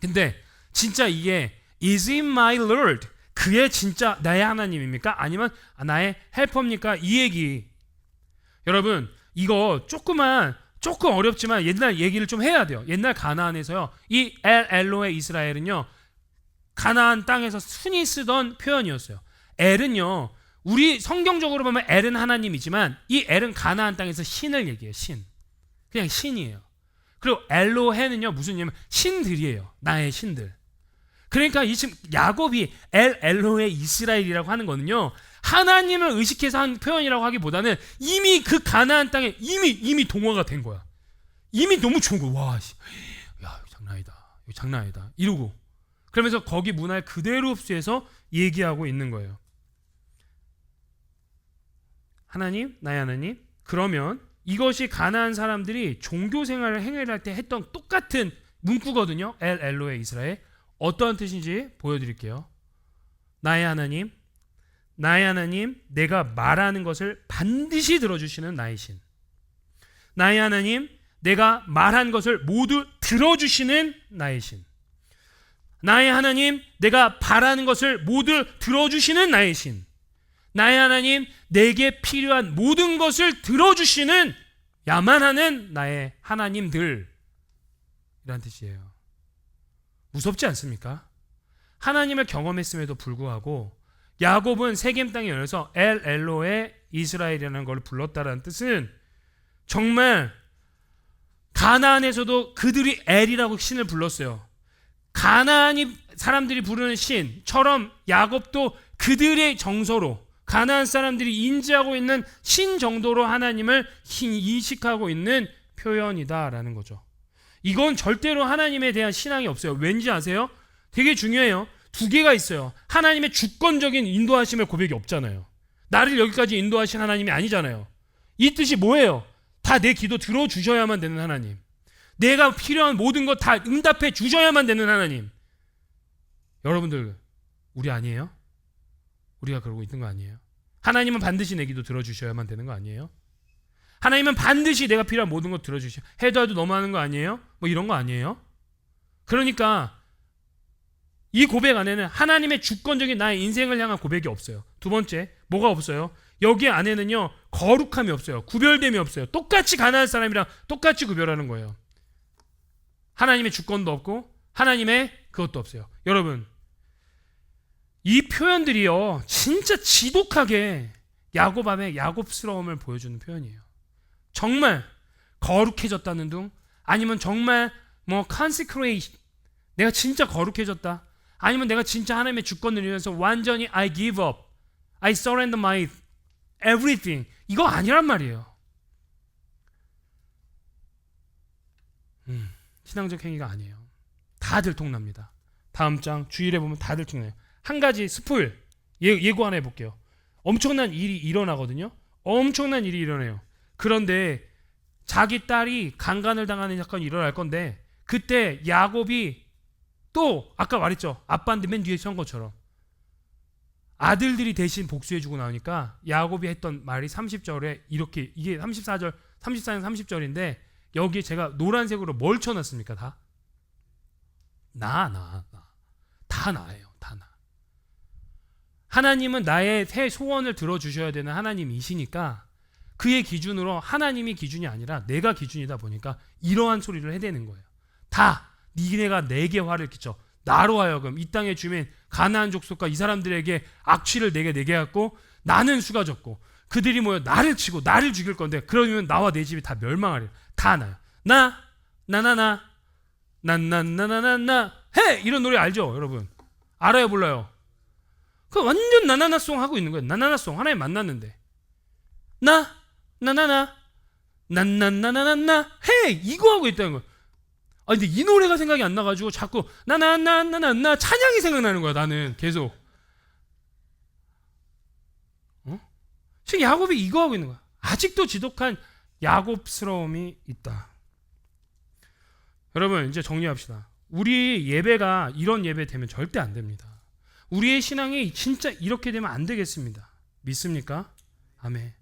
근데 진짜 이게 is it my Lord, 그의 진짜 나의 하나님입니까? 아니면 나의 헬퍼입니까? 이 얘기. 여러분, 이거 조금 어렵지만 옛날 얘기를 좀 해야 돼요. 옛날 가나안에서요, 이 엘 엘로의 이스라엘은요, 가나안 땅에서 흔히 쓰던 표현이었어요. 엘은요, 우리 성경적으로 보면 엘은 하나님이지만 이 엘은 가나안 땅에서 신을 얘기해요. 신. 그냥 신이에요. 그리고 엘로헤는요, 무슨 얘기냐면 신들이에요. 나의 신들. 그러니까 이 지금 야곱이 엘 엘로헤 이스라엘이라고 하는 거는요, 하나님을 의식해서 한 표현이라고 하기보다는 이미 그 가나안 땅에 이미 동화가 된 거야. 이미 너무 좋은 거야. 와, 야, 이거 장난 아니다. 이러고. 그러면서 거기 문화를 그대로 흡수해서 얘기하고 있는 거예요. 하나님, 나의 하나님. 그러면 이것이 가나안 사람들이 종교 생활을 행할 때 했던 똑같은 문구거든요. 엘로의 이스라엘. 어떠한 뜻인지 보여드릴게요. 나의 하나님, 나의 하나님, 내가 말하는 것을 반드시 들어주시는 나의 신. 나의 하나님, 내가 말한 것을 모두 들어주시는 나의 신. 나의 하나님, 내가 바라는 것을 모두 들어주시는 나의 신. 나의 하나님, 내게 필요한 모든 것을 들어주시는 야만하는 나의 하나님들, 이란 뜻이에요. 무섭지 않습니까? 하나님을 경험했음에도 불구하고 야곱은 세겜 땅에 열려서 엘로의 이스라엘이라는 걸 불렀다라는 뜻은 정말 가나안에서도 그들이 엘이라고 신을 불렀어요. 가나안이 사람들이 부르는 신처럼 야곱도 그들의 정서로, 가나안 사람들이 인지하고 있는 신 정도로 하나님을 인식하고 있는 표현이다라는 거죠. 이건 절대로 하나님에 대한 신앙이 없어요. 왠지 아세요? 되게 중요해요. 두 개가 있어요. 하나님의 주권적인 인도하심의 고백이 없잖아요. 나를 여기까지 인도하신 하나님이 아니잖아요. 이 뜻이 뭐예요? 다 내 기도 들어주셔야만 되는 하나님, 내가 필요한 모든 것 다 응답해 주셔야만 되는 하나님. 여러분들, 우리 아니에요? 우리가 그러고 있는 거 아니에요? 하나님은 반드시 내 기도 들어주셔야만 되는 거 아니에요? 하나님은 반드시 내가 필요한 모든 것 들어주셔. 해도 너무하는 거 아니에요? 뭐 이런 거 아니에요? 그러니까 이 고백 안에는 하나님의 주권적인 나의 인생을 향한 고백이 없어요. 두 번째, 뭐가 없어요? 여기 안에는요, 거룩함이 없어요. 구별됨이 없어요. 똑같이 가난한 사람이랑 똑같이 구별하는 거예요. 하나님의 주권도 없고 하나님의 그것도 없어요. 여러분, 이 표현들이요, 진짜 지독하게 야곱 안에 야곱스러움을 보여주는 표현이에요. 정말 거룩해졌다는 둥, 아니면 정말 뭐 consecration, 내가 진짜 거룩해졌다, 아니면 내가 진짜 하나님의 주권을 위해서 완전히 I give up, I surrender my everything, 이거 아니란 말이에요. 신앙적 행위가 아니에요. 다 들통납니다. 다음 장 주일에 보면 다 들통나요. 한 가지 스포일 예고 하나 해볼게요. 엄청난 일이 일어나거든요. 엄청난 일이 일어나요. 그런데 자기 딸이 강간을 당하는 사건이 일어날 건데, 그때 야곱이 또 아까 말했죠, 아빠한테 맨 뒤에 선 것처럼 아들들이 대신 복수해주고 나오니까 야곱이 했던 말이 30절에 이렇게, 이게 34절 34장 30절인데 여기에 제가 노란색으로 뭘 쳐놨습니까? 다 다 나예요. 다 나. 하나님은 나의 새 소원을 들어주셔야 되는 하나님이시니까 그의 기준으로, 하나님이 기준이 아니라 내가 기준이다 보니까 이러한 소리를 해대는 거예요. 다 니네가 내게 화를 끼쳐 나로 하여금 이 땅의 주민 가나안 족속과 이 사람들에게 악취를 내게 갖고 나는 수가 적고 그들이 모여 나를 치고 나를 죽일 건데, 그러면 나와 내 집이 다 멸망하려. 다 나요. 나나나나 해, 이런 노래 알죠, 여러분? 알아요, 몰라요? 그 완전 나나나송 하고 있는 거예요. 나나나송, 하나님 만났는데 나나나나 해, 이거 하고 있다는 거예요. 아, 근데 이 노래가 생각이 안 나가지고 자꾸 나나나나나 찬양이 생각나는 거야. 나는 계속. 지금 야곱이 이거 하고 있는 거야. 아직도 지독한 야곱스러움이 있다. 여러분, 이제 정리합시다. 우리 예배가 이런 예배 되면 절대 안 됩니다. 우리의 신앙이 진짜 이렇게 되면 안 되겠습니다. 믿습니까? 아멘.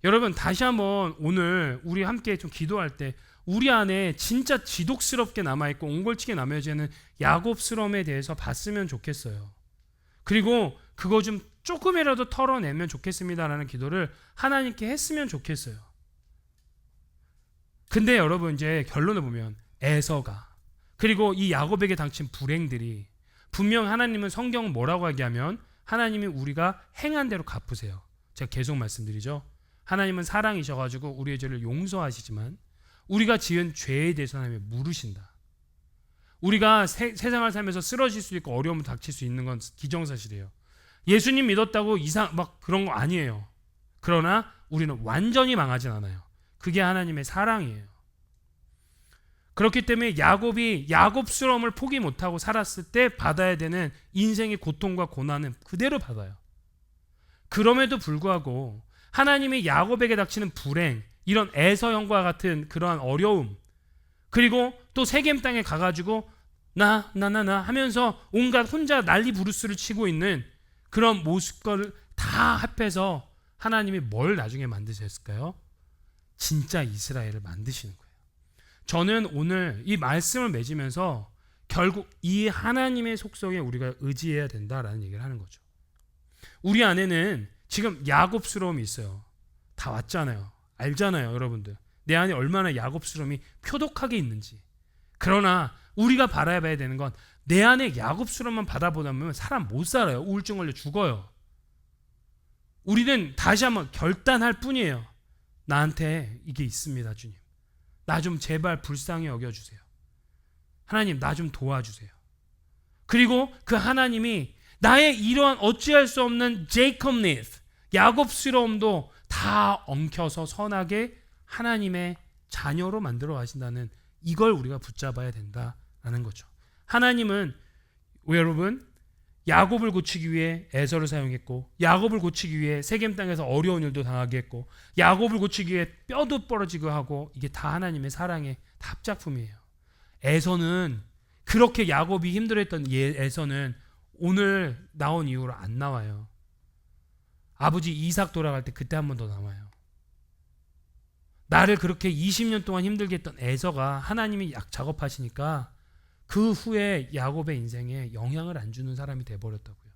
여러분, 다시 한번 오늘 우리 함께 좀 기도할 때 우리 안에 진짜 지독스럽게 남아있고 옹골치게 남아지는 야곱스러움에 대해서 봤으면 좋겠어요. 그리고 그거 좀 조금이라도 털어내면 좋겠습니다라는 기도를 하나님께 했으면 좋겠어요. 근데 여러분, 이제 결론을 보면 에서가, 그리고 이 야곱에게 당친 불행들이, 분명 하나님은 성경은 뭐라고 얘기하면 하나님이 우리가 행한 대로 갚으세요. 제가 계속 말씀드리죠. 하나님은 사랑이셔가지고 우리의 죄를 용서하시지만 우리가 지은 죄에 대해서 하나님이 물으신다. 우리가 세상을 살면서 쓰러질 수 있고 어려움을 닥칠 수 있는 건 기정사실이에요. 예수님 믿었다고 막 그런 거 아니에요. 그러나 우리는 완전히 망하진 않아요. 그게 하나님의 사랑이에요. 그렇기 때문에 야곱이 야곱스러움을 포기 못하고 살았을 때 받아야 되는 인생의 고통과 고난은 그대로 받아요. 그럼에도 불구하고 하나님이 야곱에게 닥치는 불행, 이런 에서형과 같은 그러한 어려움, 그리고 또 세겜 땅에 가가지고 나 하면서 온갖 혼자 난리 부르스를 치고 있는 그런 모습을 다 합해서 하나님이 뭘 나중에 만드셨을까요? 진짜 이스라엘을 만드시는 거예요. 저는 오늘 이 말씀을 맺으면서 결국 이 하나님의 속성에 우리가 의지해야 된다라는 얘기를 하는 거죠. 우리 안에는 지금 야곱스러움이 있어요. 다 왔잖아요. 알잖아요, 여러분들. 내 안에 얼마나 야곱스러움이 표독하게 있는지. 그러나 우리가 바라봐야 되는 건 내 안에 야곱스러움만 받아보면 사람 못 살아요. 우울증 걸려 죽어요. 우리는 다시 한번 결단할 뿐이에요. 나한테 이게 있습니다, 주님. 나 좀 제발 불쌍히 여겨주세요. 하나님, 나 좀 도와주세요. 그리고 그 하나님이 나의 이러한 어찌할 수 없는 제이콥니스, 야곱스러움도 다 엉켜서 선하게 하나님의 자녀로 만들어 가신다는 이걸 우리가 붙잡아야 된다라는 거죠. 하나님은 여러분 야곱을 고치기 위해 에서를 사용했고, 야곱을 고치기 위해 세겜 땅에서 어려운 일도 당하게 했고, 야곱을 고치기 위해 뼈도 부러지고 하고, 이게 다 하나님의 사랑의 합작품이에요. 에서는 그렇게 야곱이 힘들어했던 에서는 오늘 나온 이후로 안 나와요. 아버지 이삭 돌아갈 때 그때 한 번 더 나와요. 나를 그렇게 20년 동안 힘들게 했던 에서가 하나님이 작업하시니까 그 후에 야곱의 인생에 영향을 안 주는 사람이 돼버렸다고요.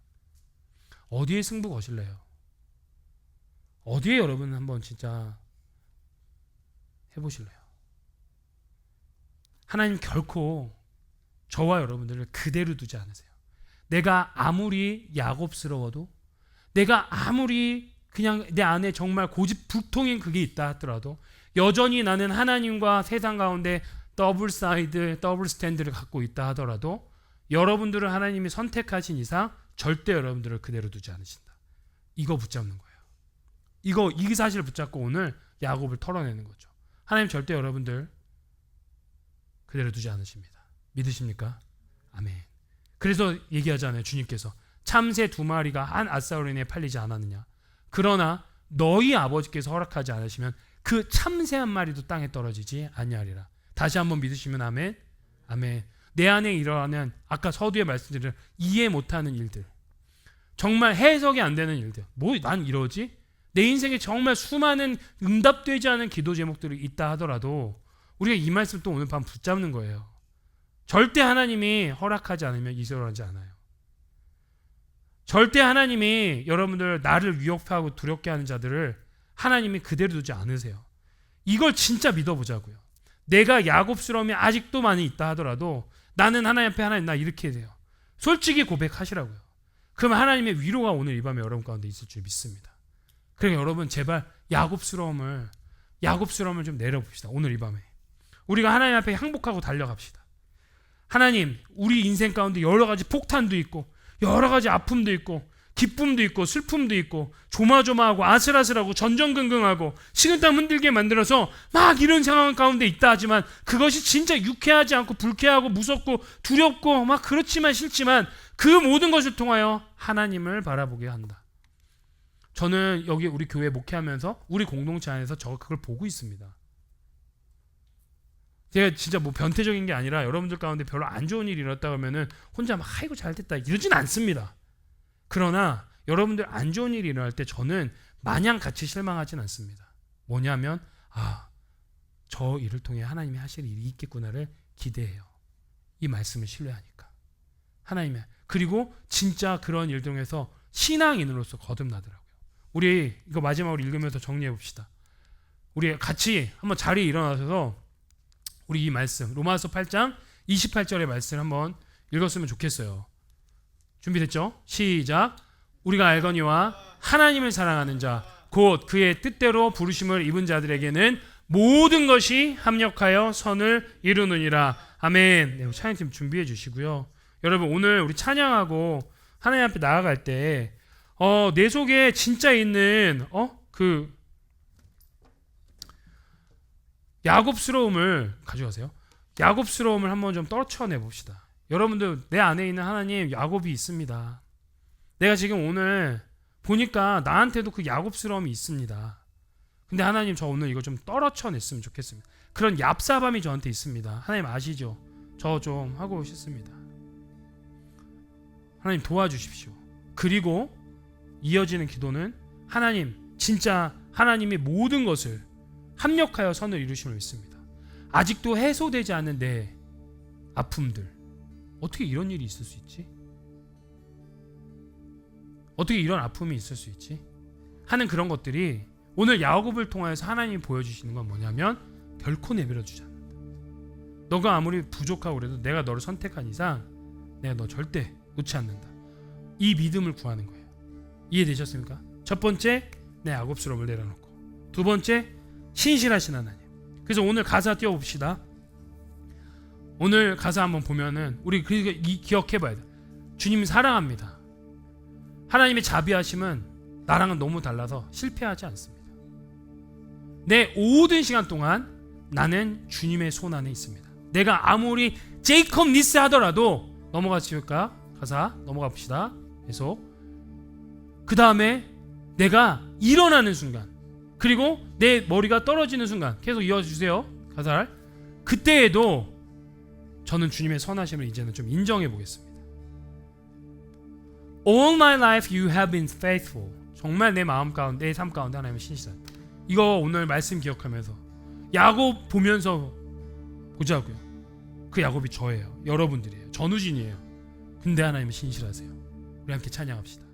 어디에 승부 거실래요? 어디에 여러분 한번 진짜 해보실래요? 하나님 결코 저와 여러분들을 그대로 두지 않으세요. 내가 아무리 야곱스러워도, 내가 아무리 그냥 내 안에 정말 고집불통인 그게 있다 하더라도 여전히 나는 하나님과 세상 가운데 더블 사이드, 더블 스탠드를 갖고 있다 하더라도 여러분들을 하나님이 선택하신 이상 절대 여러분들을 그대로 두지 않으신다. 이거 붙잡는 거예요. 이 사실을 붙잡고 오늘 야곱을 털어내는 거죠. 하나님 절대 여러분들 그대로 두지 않으십니다. 믿으십니까? 아멘. 그래서 얘기하잖아요. 주님께서 참새 2마리가 한 앗사울에 인해 팔리지 않았느냐. 그러나 너희 아버지께서 허락하지 않으시면 그 참새 한 마리도 땅에 떨어지지 아니하리라. 다시 한번 믿으시면 아멘. 아멘. 내 안에 일어나는 아까 서두에 말씀드린 이해 못하는 일들, 정말 해석이 안 되는 일들, 난 이러지? 내 인생에 정말 수많은 응답되지 않은 기도 제목들이 있다 하더라도 우리가 이 말씀 또 오늘 밤 붙잡는 거예요. 절대 하나님이 허락하지 않으면 이스라엘하지 않아요. 절대 하나님이 여러분들 나를 위협하고 두렵게 하는 자들을 하나님이 그대로 두지 않으세요. 이걸 진짜 믿어보자고요. 내가 야곱스러움이 아직도 많이 있다 하더라도 나는 하나님 앞에 하나님 나 이렇게 해야 돼요. 솔직히 고백하시라고요. 그러면 하나님의 위로가 오늘 이 밤에 여러분 가운데 있을 줄 믿습니다. 그러니까 여러분 제발 야곱스러움을 좀 내려봅시다. 오늘 이 밤에 우리가 하나님 앞에 항복하고 달려갑시다. 하나님, 우리 인생 가운데 여러 가지 폭탄도 있고 여러 가지 아픔도 있고 기쁨도 있고 슬픔도 있고 조마조마하고 아슬아슬하고 전전긍긍하고 식은땀 흔들게 만들어서 막 이런 상황 가운데 있다 하지만 그것이 진짜 유쾌하지 않고 불쾌하고 무섭고 두렵고 막 그렇지만 싫지만 그 모든 것을 통하여 하나님을 바라보게 한다. 저는 여기 우리 교회 목회하면서 우리 공동체 안에서 그걸 보고 있습니다. 제가 진짜 변태적인 게 아니라 여러분들 가운데 별로 안 좋은 일이 일어났다 그러면은 혼자 막 아이고 잘됐다 이러진 않습니다. 그러나 여러분들 안 좋은 일이 일어날 때 저는 마냥 같이 실망하진 않습니다. 뭐냐면 저 일을 통해 하나님이 하실 일이 있겠구나를 기대해요. 이 말씀을 신뢰하니까. 하나님의 그리고 진짜 그런 일 통해서 신앙인으로서 거듭나더라고요. 우리 이거 마지막으로 읽으면서 정리해 봅시다. 우리 같이 한번 자리에 일어나셔서 우리 이 말씀 로마서 8장 28절의 말씀을 한번 읽었으면 좋겠어요. 준비됐죠? 시작. 우리가 알거니와 하나님을 사랑하는 자 곧 그의 뜻대로 부르심을 입은 자들에게는 모든 것이 합력하여 선을 이루느니라. 아멘. 네, 찬양팀 준비해 주시고요. 여러분 오늘 우리 찬양하고 하나님 앞에 나아갈 때 내 속에 진짜 있는 그 야곱스러움을 가져가세요. 야곱스러움을 한번 좀 떨쳐내 봅시다. 여러분들 내 안에 있는 하나님 야곱이 있습니다. 내가 지금 오늘 보니까 나한테도 그 야곱스러움이 있습니다. 근데 하나님 저 오늘 이거 좀 떨어쳐냈으면 좋겠습니다. 그런 얍삽함이 저한테 있습니다. 하나님 아시죠? 저 좀 하고 싶습니다. 하나님 도와주십시오. 그리고 이어지는 기도는 하나님 진짜 하나님이 모든 것을 합력하여 선을 이루심을 믿습니다. 아직도 해소되지 않는 내 아픔들, 어떻게 이런 일이 있을 수 있지? 어떻게 이런 아픔이 있을 수 있지? 하는 그런 것들이 오늘 야곱을 통하여서 하나님이 보여주시는 건 뭐냐면 결코 내버려두지 않는다. 너가 아무리 부족하고 그래도 내가 너를 선택한 이상 내가 너 절대 놓지 않는다. 이 믿음을 구하는 거예요. 이해되셨습니까? 첫 번째, 내 야곱스러움을 내려놓고, 두 번째, 신실하신 하나님. 그래서 오늘 가사 띄워봅시다. 오늘 가사 한번 보면은 우리 기억해봐야 돼. 주님 사랑합니다. 하나님의 자비하심은 나랑은 너무 달라서 실패하지 않습니다. 내 모든 시간 동안 나는 주님의 손 안에 있습니다. 내가 아무리 제이콥 니스 하더라도 넘어가실까? 가사 넘어가 봅시다. 계속. 그 다음에 내가 일어나는 순간, 그리고 내 머리가 떨어지는 순간, 계속 이어주세요. 가사를. 그때에도 저는 주님의 선하심을 이제는 좀 인정해 보겠습니다. All my life you have been faithful. 정말 내 마음 가운데, 내 삶 가운데 하나님의 신실한. 이거 오늘 말씀 기억하면서 야곱 보면서 보자고요. 그 야곱이 저예요. 여러분들이에요. 전우진이에요. 근데 하나님은 신실하세요. 우리 함께 찬양합시다.